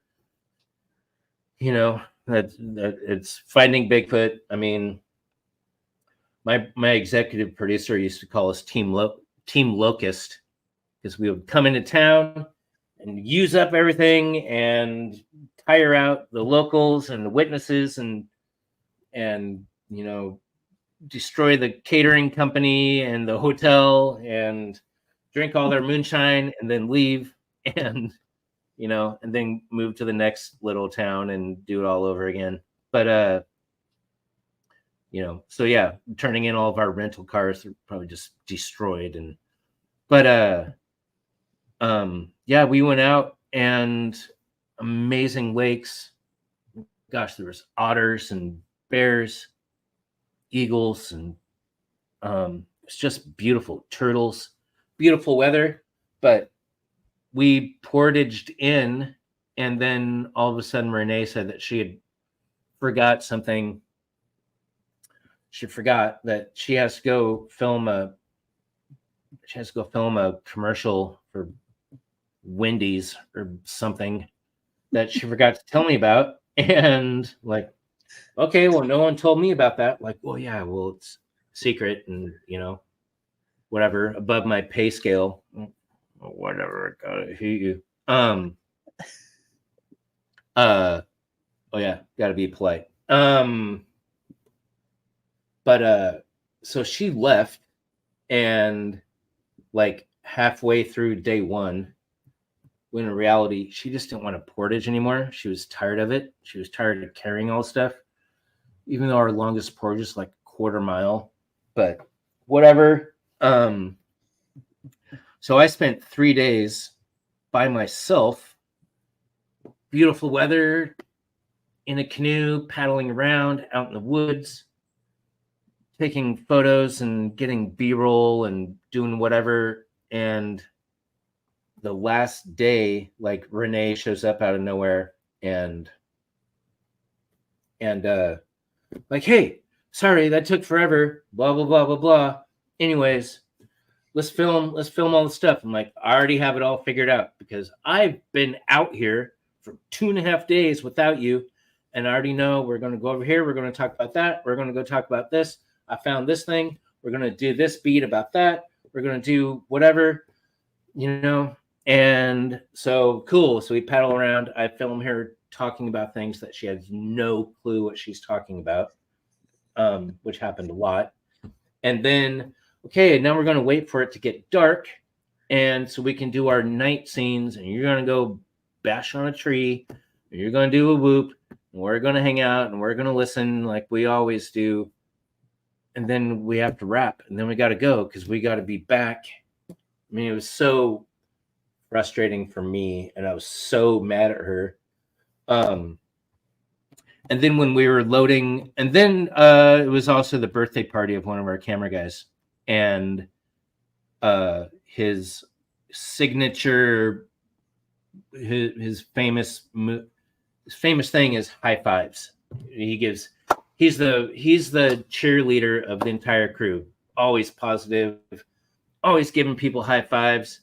that it's Finding Bigfoot. I mean, my executive producer used to call us Team Locust, because we would come into town and use up everything and tire out the locals and the witnesses and destroy the catering company and the hotel and drink all their moonshine and then leave and and then move to the next little town and do it all over again. But so yeah, turning in all of our rental cars are probably just destroyed. Yeah, we went out and amazing lakes. Gosh, there was otters and bears, eagles, and it's just beautiful. Turtles, beautiful weather. But we portaged in, and then all of a sudden Renee said that she had forgot something. She forgot that she has to go film a commercial for Wendy's or something that she forgot to tell me about. And like, okay, well, no one told me about that. Like, well, yeah, well, it's secret and whatever, above my pay scale. Whatever, gotta hate you. Oh yeah, gotta be polite. But so she left, and like halfway through day one, when in reality she just didn't want to portage anymore. She was tired of it. She was tired of carrying all stuff, even though our longest portage is like a quarter mile. But whatever. So I spent 3 days by myself, beautiful weather, in a canoe, paddling around out in the woods, taking photos and getting B-roll and doing whatever. And the last day, like, Renee shows up out of nowhere and like, hey, sorry, that took forever, blah, blah, blah, blah, blah. Anyways, let's film all the stuff. I'm like, I already have it all figured out because I've been out here for 2.5 days without you. And I already know we're going to go over here. We're going to talk about that. We're going to go talk about this. I found this thing. We're going to do this beat about that. We're going to do whatever, And so cool. So we paddle around. I film her talking about things that she has no clue what she's talking about, which happened a lot. And then, okay, now we're going to wait for it to get dark. And so we can do our night scenes. And you're going to go bash on a tree. And you're going to do a whoop. And we're going to hang out. And we're going to listen like we always do. And then we have to wrap. And then we got to go because we got to be back. I mean, it was so frustrating for me. And I was so mad at her. And then when we were loading, and then it was also the birthday party of one of our camera guys. And his signature, his famous thing is high fives. He's the cheerleader of the entire crew. Always positive, always giving people high fives,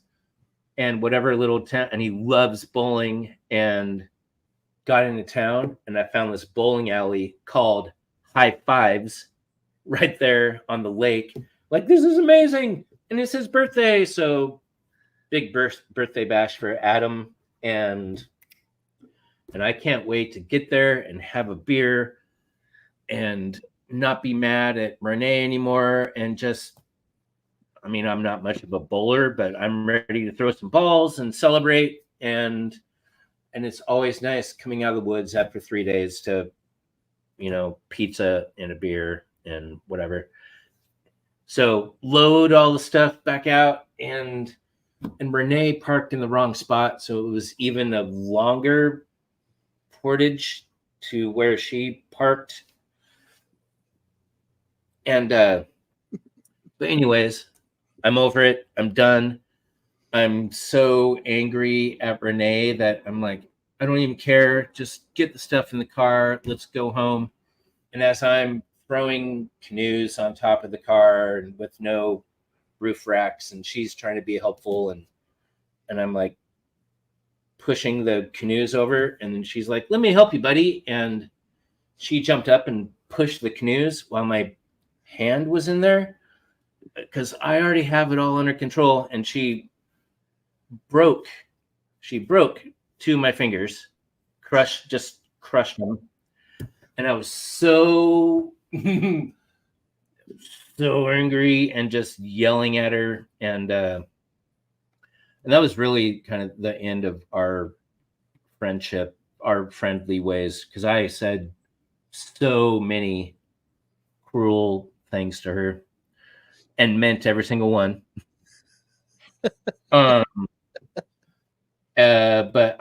and whatever little town. And he loves bowling. And got into town, and I found this bowling alley called High Fives right there on the lake. Like, this is amazing. And it's his birthday. So big birthday bash for Adam. And I can't wait to get there and have a beer and not be mad at Renee anymore. And just, I mean, I'm not much of a bowler, but I'm ready to throw some balls and celebrate. And it's always nice coming out of the woods after 3 days to, pizza and a beer and whatever. So load all the stuff back out, and Renee parked in the wrong spot. So it was even a longer portage to where she parked. And, but anyways, I'm over it. I'm done. I'm so angry at Renee that I'm like, I don't even care. Just get the stuff in the car. Let's go home. And as I'm throwing canoes on top of the car and with no roof racks, and she's trying to be helpful, and I'm like pushing the canoes over, and then she's like, let me help you, buddy. And she jumped up and pushed the canoes while my hand was in there, because I already have it all under control. And she broke 2 of my fingers, crushed them. And I was so so angry and just yelling at her. And that was really kind of the end of our friendship, our friendly ways, because I said so many cruel things to her and meant every single one. But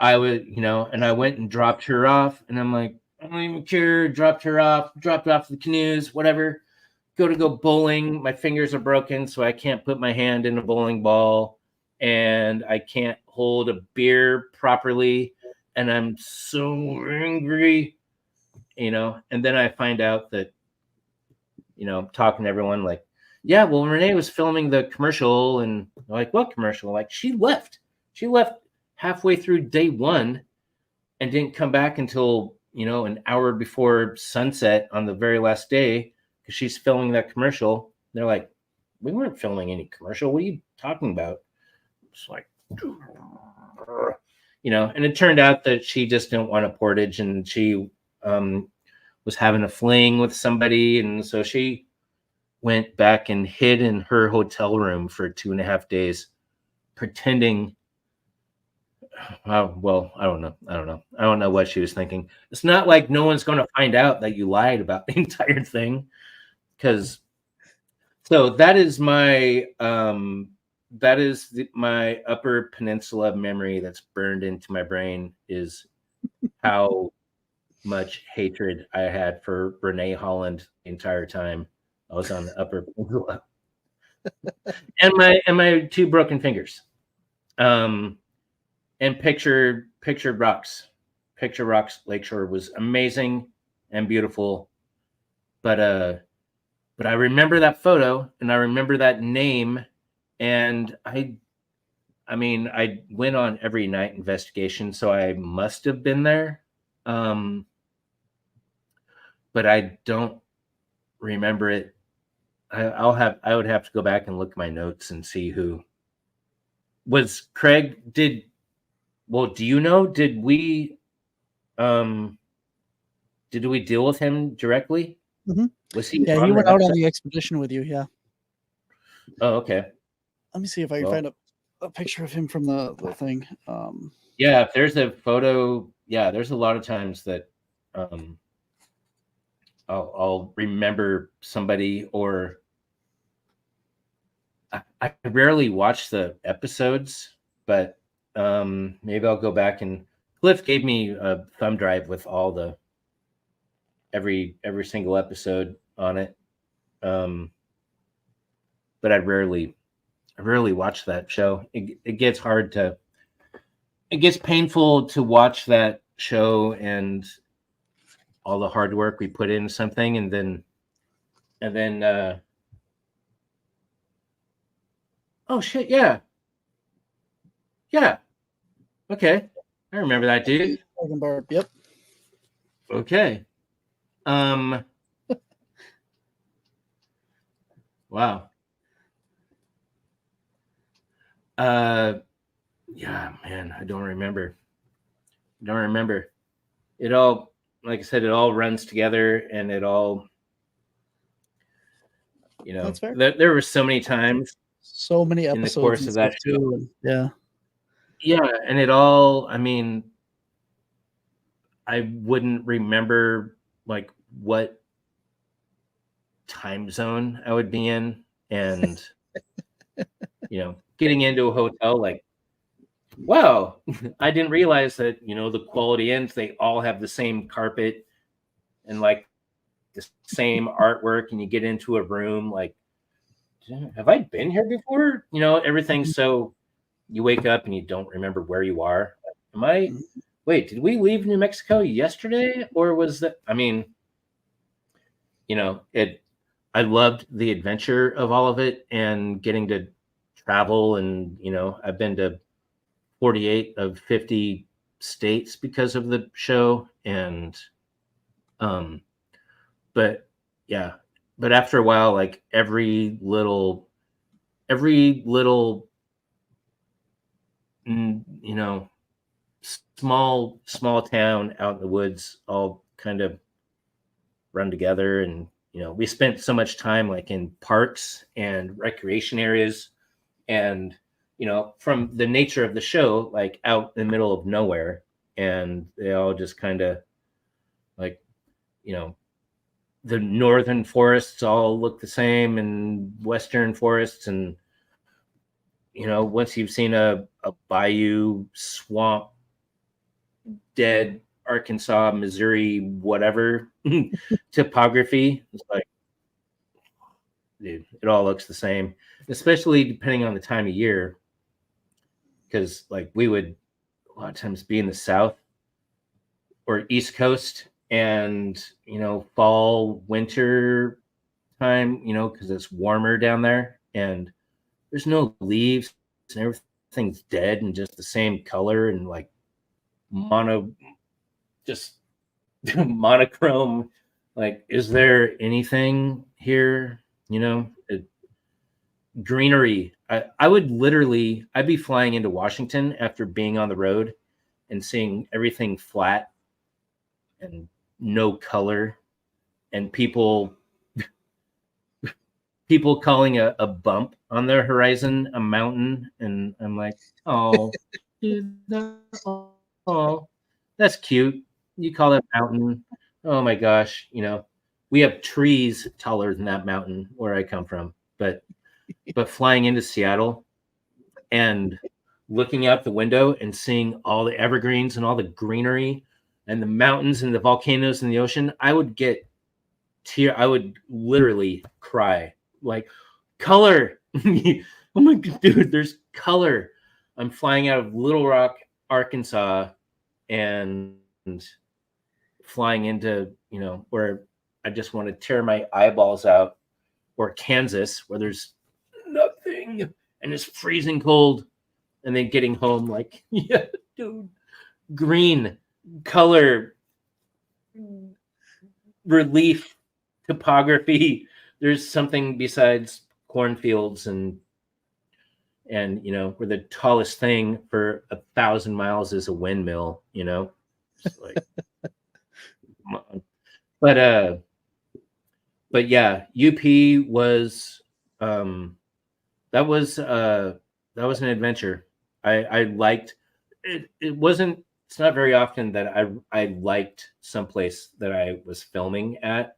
I would, and I went and dropped her off, and I'm like, I don't even care. Dropped off the canoes, whatever. Go bowling. My fingers are broken, so I can't put my hand in a bowling ball, and I can't hold a beer properly, and I'm so angry, And then I find out that, talking to everyone, like, yeah, well, Renee was filming the commercial, and they're like, what commercial? Like, she left halfway through day 1 and didn't come back until, an hour before sunset on the very last day, because she's filming that commercial. They're like, we weren't filming any commercial. What are you talking about? It's like, and it turned out that she just didn't want a portage, and she was having a fling with somebody. And so she went back and hid in her hotel room for 2.5 days, pretending. Well, I don't know. I don't know what she was thinking. It's not like no one's going to find out that you lied about the entire thing. So that is my my Upper Peninsula memory that's burned into my brain, is how much hatred I had for Renee Holland the entire time I was on the Upper Peninsula. and my 2 broken fingers. And Pictured Rocks Lakeshore was amazing and beautiful, but I remember that photo, and I remember that name, and I went on every night investigation, so I must have been there, but I don't remember it. I would have to go back and look at my notes and see who was Craig. Do you know? Did we deal with him directly? Mm-hmm. Was he? Yeah, he went out on the expedition with you. Yeah. Oh, okay. Let me see if I can find a picture of him from the thing. Yeah, if there's a photo, there's a lot of times that I'll remember somebody, or I rarely watch the episodes, but maybe I'll go back, and Cliff gave me a thumb drive with all the every single episode on it. But I rarely watch that show. It gets painful to watch that show and all the hard work we put into something, and then oh shit, yeah. Okay, I remember that dude. Yep. Okay. Wow. Yeah, man, I don't remember. It all, like I said, it all runs together, and it all, That's fair. there were so many times So many in the episodes course and of stuff that show. too. And yeah. Yeah, and it all, I mean, I wouldn't remember like what time zone I would be in, and getting into a hotel, like, wow, I didn't realize that the quality ends, they all have the same carpet and like the same artwork, and you get into a room like, have I been here before? Everything's so, you wake up and you don't remember where you are. Wait, did we leave New Mexico yesterday, or was that, I mean, I loved the adventure of all of it and getting to travel, and I've been to 48 of 50 states because of the show, and but yeah, but after a while, like every little small town out in the woods all kind of run together, and we spent so much time like in parks and recreation areas, and from the nature of the show, like out in the middle of nowhere, and they all just kind of like the northern forests all look the same, and western forests, and once you've seen a bayou, swamp, dead Arkansas, Missouri, whatever topography, it's like, dude, it all looks the same, especially depending on the time of year, because like we would a lot of times be in the south or east coast, and fall, winter time, because it's warmer down there, and there's no leaves and everything's dead and just the same color, and like just monochrome. Like, is there anything here? Greenery. I'd be flying into Washington after being on the road and seeing everything flat and no color, and people calling a bump on their horizon a mountain, and I'm like, oh, dude, oh, that's cute. You call it mountain? Oh my gosh, we have trees taller than that mountain where I come from, but flying into Seattle and looking out the window and seeing all the evergreens and all the greenery and the mountains and the volcanoes and the ocean, I would literally cry. Like, color. Oh my god, dude, there's color. I'm flying out of Little Rock, Arkansas, and flying into where I just want to tear my eyeballs out, or Kansas, where there's nothing and it's freezing cold, and then getting home like, yeah, dude, green, color, relief, topography. There's something besides cornfields and where the tallest thing for 1,000 miles is a windmill, Just like, but yeah, UP was that was an adventure. I liked it. It's not very often that I liked someplace that I was filming at,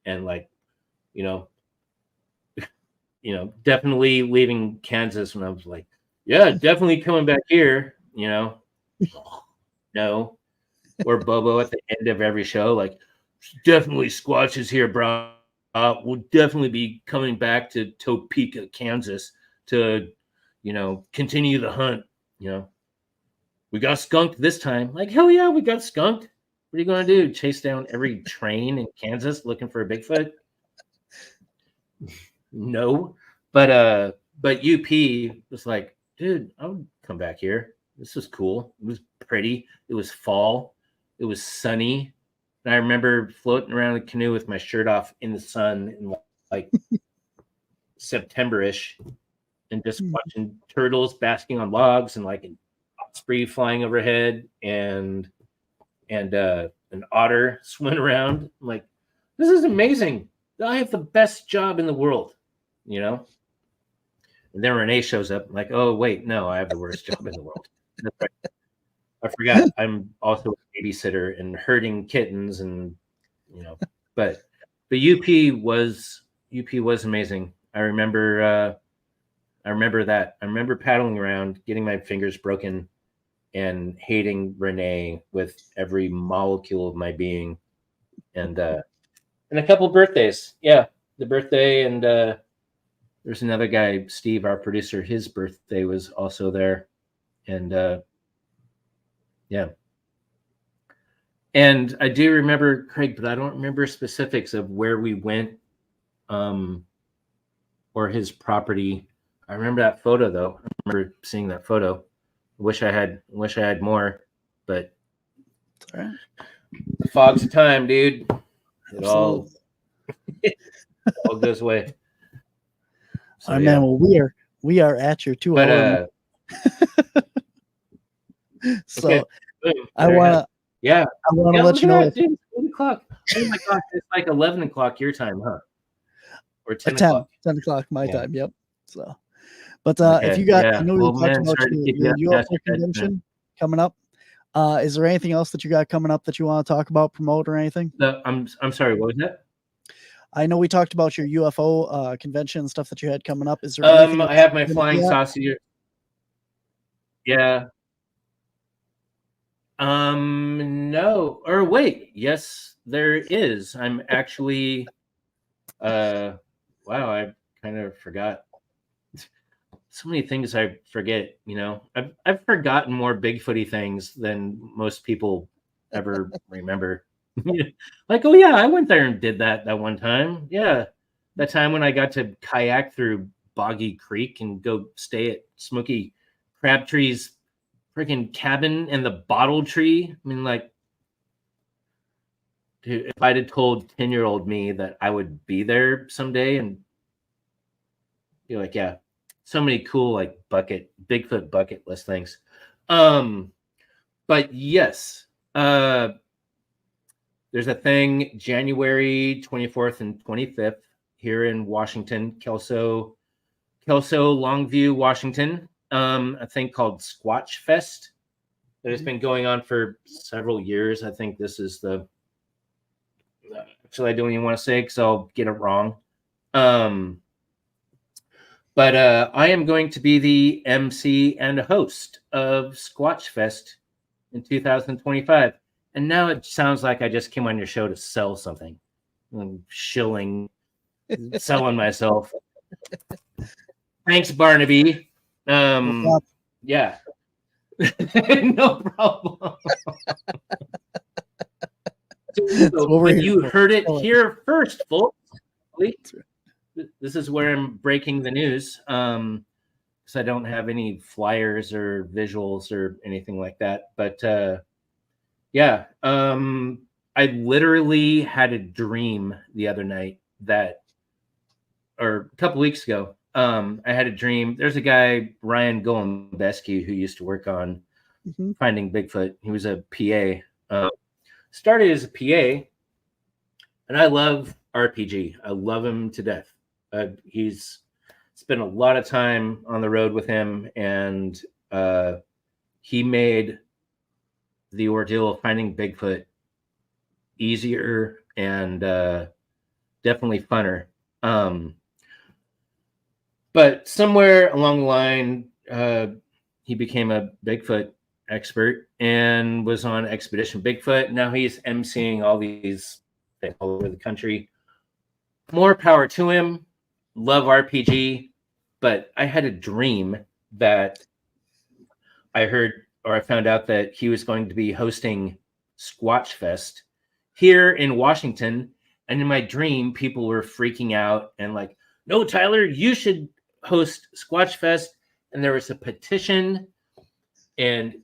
and like, definitely leaving Kansas when I was like, yeah, definitely coming back here, no, or Bobo at the end of every show, like, definitely Squatch is here, bro. We'll definitely be coming back to Topeka, Kansas to, continue the hunt. We got skunked this time. Like, hell yeah, we got skunked. What are you going to do? Chase down every train in Kansas looking for a Bigfoot? No. But UP was like, dude, I would come back here. This was cool. It was pretty. It was fall. It was sunny. And I remember floating around a canoe with my shirt off in the sun in like September-ish, and just watching turtles basking on logs, and like an osprey flying overhead, and an otter swimming around. I'm like, this is amazing. I have the best job in the world, And And then Renee shows up. I'm like, oh wait, no, I have the worst job in the world. That's right. I forgot. I'm also a babysitter and herding kittens, and but UP was amazing. I remember that. I remember paddling around, getting my fingers broken, and hating Renee with every molecule of my being, and a couple birthdays. Yeah, the birthday, and there's another guy, Steve, our producer. His birthday was also there, and yeah. And I do remember Craig, but I don't remember specifics of where we went, or his property. I remember that photo though. I remember seeing that photo. Wish I had more, but It's all right. the fog's of time, dude. It all goes away. So, all right, man. Well, we are at your 2 hour. So okay. I want to let you know. It's 8 o'clock. Oh my gosh, it's like 11 o'clock your time, huh? Or 10 o'clock. 10 o'clock my time. Yep. So, but Okay, if you got, yeah. I know we Well, talked man, about sorry to keep your you UFO up, convention coming up. Is there anything else that you got coming up that you want to talk about, promote, or anything? I'm sorry. What was that? I know we talked about your UFO convention stuff that you had coming up. Is there anything I have my flying saucer. Yeah. No. Or wait. Yes, there is. I'm actually. Wow. I kind of forgot. So many things I forget. I've forgotten more Bigfooty things than most people ever remember. Like, oh yeah, I went there and did that one time. Yeah, that time when I got to kayak through Boggy Creek and go stay at Smokey Crabtree's freaking cabin in the bottle tree. I mean, like, dude, if I'd have told 10-year-old me that I would be there someday and be like, yeah, so many cool like Bigfoot bucket list things. But yes, there's a thing January 24th and 25th here in Washington, Kelso, Longview, Washington. A thing called Squatch Fest that has been going on for several years. I think this is actually I don't even want to say because I'll get it wrong. But I am going to be the MC and host of Squatch Fest in 2025. And now it sounds like I just came on your show to sell something. I'm selling myself. Thanks, Barnaby. Yeah. No problem. So you heard it here first, folks. This is where I'm breaking the news. Because I don't have any flyers or visuals or anything like that. But yeah, I literally had a dream the other night or a couple weeks ago. I had a dream. There's a guy, Ryan Golombeski, who used to work on Finding Bigfoot. He was a PA. Started as a PA, and I love RPG. I love him to death. He's spent a lot of time on the road with him, and he made the ordeal of finding Bigfoot easier and definitely funner. But somewhere along the line, he became a Bigfoot expert and was on Expedition Bigfoot. Now he's emceeing all these things all over the country. More power to him. Love RPG. But I had a dream that I found out that he was going to be hosting Squatch Fest here in Washington. And in my dream, people were freaking out and like, no, Tyler, you should host Squatch Fest. And there was a petition, and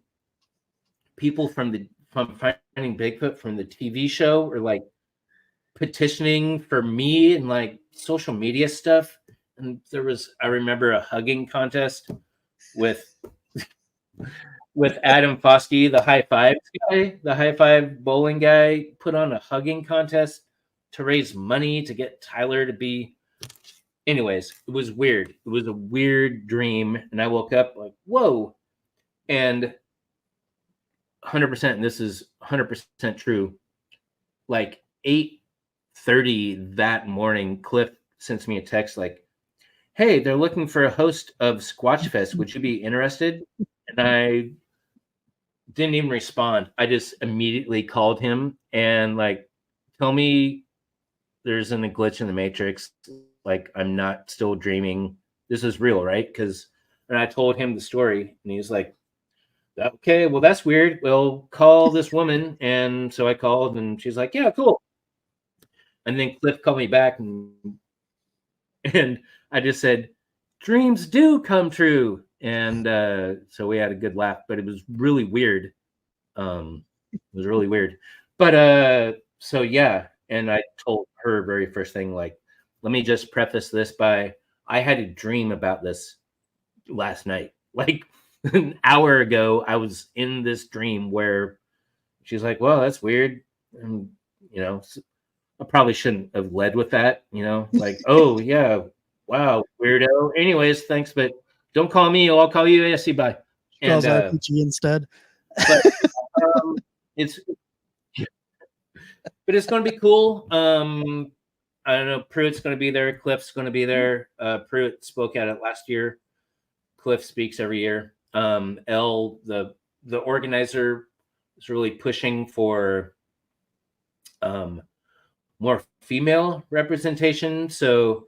people from Finding Bigfoot from the TV show were like petitioning for me and like social media stuff. And I remember a hugging contest with Adam Foskey, the high five bowling guy, put on a hugging contest to raise money to get Tyler to be anyways, it was weird. It was a weird dream, and I woke up like, whoa, and 100%. And this is 100% true. Like 8:30 that morning, Cliff sends me a text like, "Hey, they're looking for a host of Squatch Fest. Would you be interested?" And I didn't even respond. I just immediately called him and like, tell me there's a glitch in the matrix. Like I'm not still dreaming. This is real, right? And I told him the story, and he's like, "Okay, well that's weird. We'll call this woman." And so I called, and she's like, "Yeah, cool." And then Cliff called me back, and I just said, "Dreams do come true." And so we had a good laugh, but it was really weird. It was really weird. But so yeah, and I told her very first thing, like, let me just preface this by I had a dream about this last night. Like an hour ago, I was in this dream where she's like, "Well, that's weird." And I probably shouldn't have led with that, like, "Oh yeah, wow, weirdo." Anyways, thanks, but don't call me. I'll call you. Yeah, see, bye. Calls And RPG instead. but it's but it's going to be cool. I don't know. Pruitt's going to be there. Cliff's going to be there. Pruitt spoke at it last year. Cliff speaks every year. The organizer, is really pushing for more female representation. So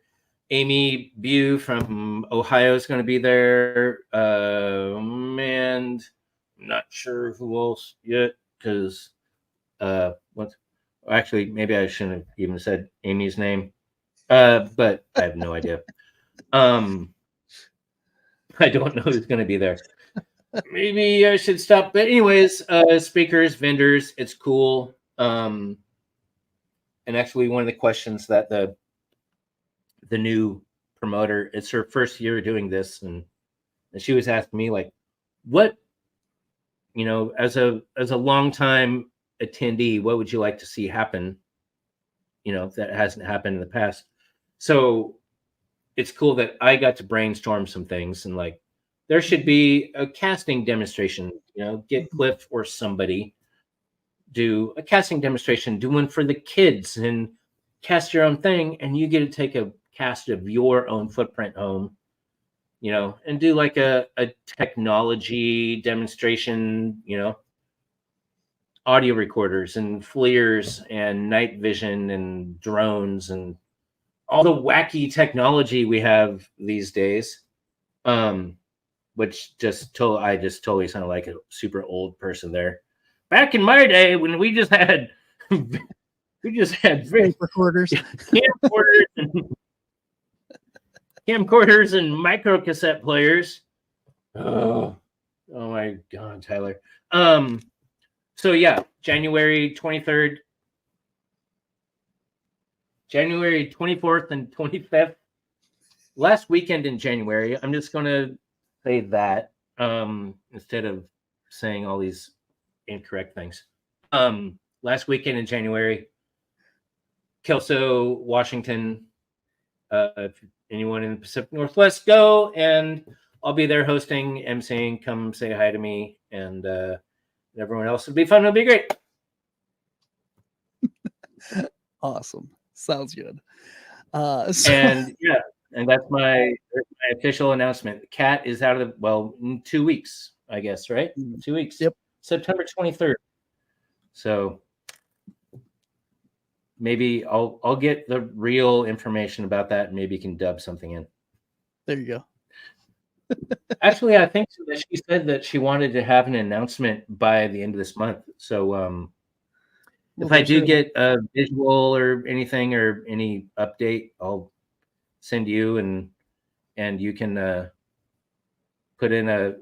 Amy Bew from Ohio is going to be there. And I'm not sure who else yet, because actually, maybe I shouldn't have even said Amy's name, but I have no idea. I don't know who's going to be there. Maybe I should stop. But anyways, speakers, vendors, it's cool. And actually, one of the questions that the new promoter, it's her first year doing this, and she was asking me like, what, as a longtime attendee, what would you like to see happen, that hasn't happened in the past? So it's cool that I got to brainstorm some things, and like there should be a casting demonstration, get Cliff or somebody do a casting demonstration, do one for the kids, and cast your own thing, and you get to take a cast of your own footprint home, and do like a technology demonstration, audio recorders and FLIRs and night vision and drones and all the wacky technology we have these days. Which I just totally sound like a super old person there. Back in my day, when we just had recorders, camcorders and micro cassette players. Oh my God, Tyler. So yeah, January 23rd, January 24th and 25th, last weekend in January. I'm just going to say that instead of saying all these incorrect things. Last weekend in January, Kelso, Washington. If anyone in the Pacific Northwest, go, and I'll be there hosting, emceeing. Come say hi to me, and everyone else. It'll be fun. It'll be great. Awesome. Sounds good. And yeah, and that's my official announcement. The cat is out of in 2 weeks, I guess, right? 2 weeks. Yep. September 23rd. So maybe I'll get the real information about that, and maybe you can dub something in. There you go. Actually, I think that she said that she wanted to have an announcement by the end of this month. So if I do get a visual or anything or any update, I'll send you, and you can put in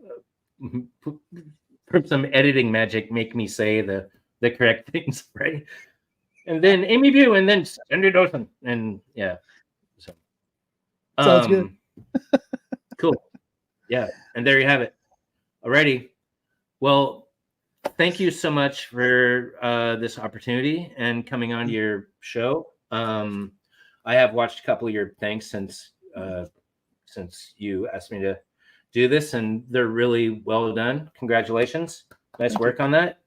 from some editing magic, make me say the correct things, right? And then Amy Bew, and then Sandy Dawson, and yeah. So sounds good. Cool. Yeah, and there you have it. Alrighty. Well, thank you so much for this opportunity and coming on to your show. I have watched a couple of your things since since you asked me to do this, and they're really well done. Congratulations. Nice work on that.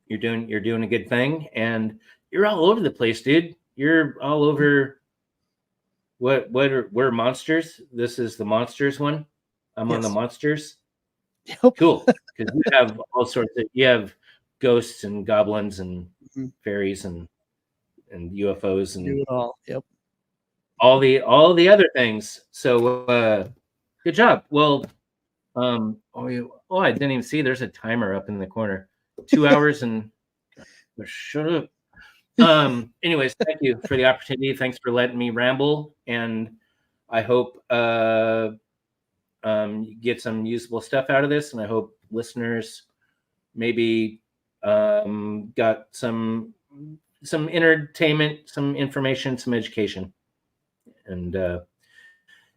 You're doing a good thing, and you're all over the place, dude. You're all over. We're monsters. This is the monsters one. I'm on the monsters. Yep. Cool, because you have all sorts of. You have ghosts and goblins and fairies and UFOs and Do it all. Yep. all the other things. So good job. Well, I didn't even see. There's a timer up in the corner. 2 hours and shut up. Anyways, thank you for the opportunity. Thanks for letting me ramble, and I hope you get some usable stuff out of this, and I hope listeners maybe got some entertainment, some information, some education. And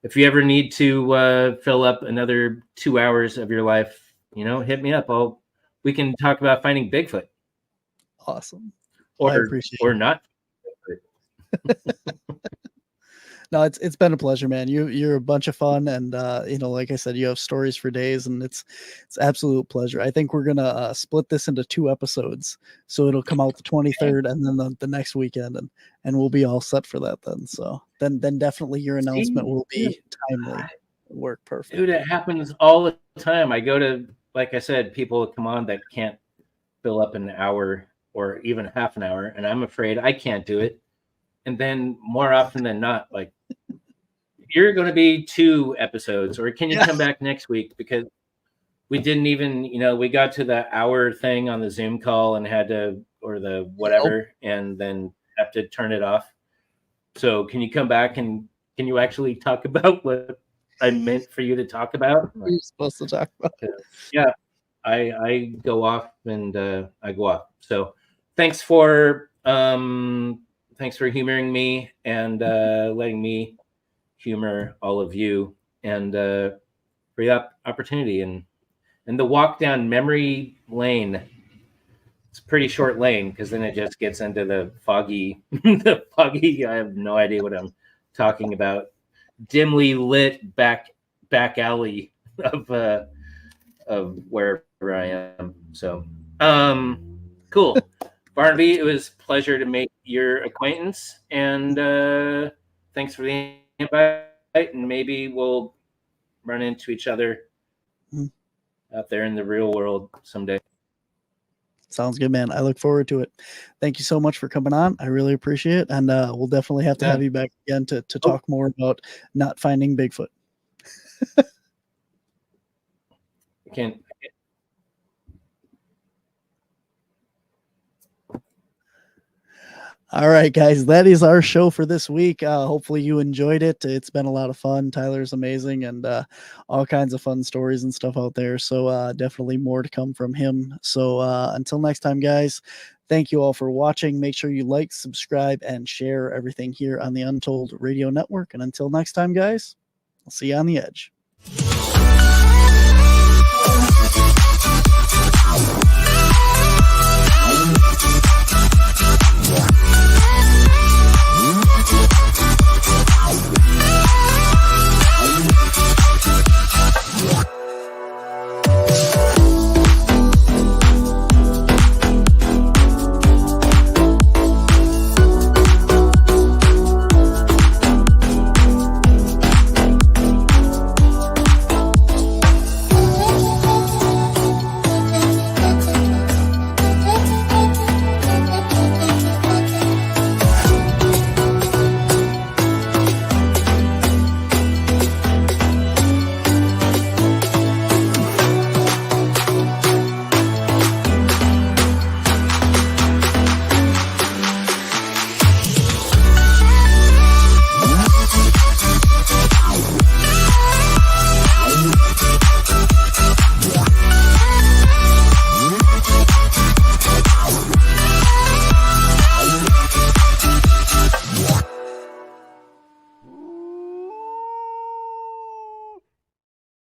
if you ever need to fill up another 2 hours of your life, hit me up. We can talk about finding Bigfoot. Awesome. I appreciate it. Or not. No, it's been a pleasure, man. You're a bunch of fun, and like I said, you have stories for days, and it's absolute pleasure. I think we're gonna split this into 2 episodes, so it'll come out the 23rd, and then the next weekend, and we'll be all set for that then. So then definitely your announcement will be timely. Work perfect. Dude, it happens all the time. I go to, like I said, people come on that can't fill up an hour or even half an hour, and I'm afraid I can't do it. And then more often than not, like, you're going to be 2 episodes, or can you come back next week? Because we didn't even, we got to the hour thing on the Zoom call and had to, or the whatever, and then have to turn it off. So can you come back and can you actually talk about what I meant for you to talk about? What are you supposed to talk about? Yeah, I go off and I go off. So thanks for humoring me and letting me humor all of you, and for the opportunity and the walk down memory lane. It's a pretty short lane because then it just gets into the foggy, I have no idea what I'm talking about. Dimly lit back alley of wherever I am. So cool. Barnaby, it was a pleasure to make your acquaintance, and thanks for the invite, and maybe we'll run into each other out there in the real world someday. Sounds good, man. I look forward to it. Thank you so much for coming on. I really appreciate it, and we'll definitely have to have you back again to talk more about not finding Bigfoot. All right, guys, that is our show for this week. Hopefully you enjoyed it. It's been a lot of fun. Tyler's amazing, and all kinds of fun stories and stuff out there. So definitely more to come from him. So until next time, guys, thank you all for watching. Make sure you like, subscribe, and share everything here on the Untold Radio Network. And until next time, guys, I'll see you on the edge.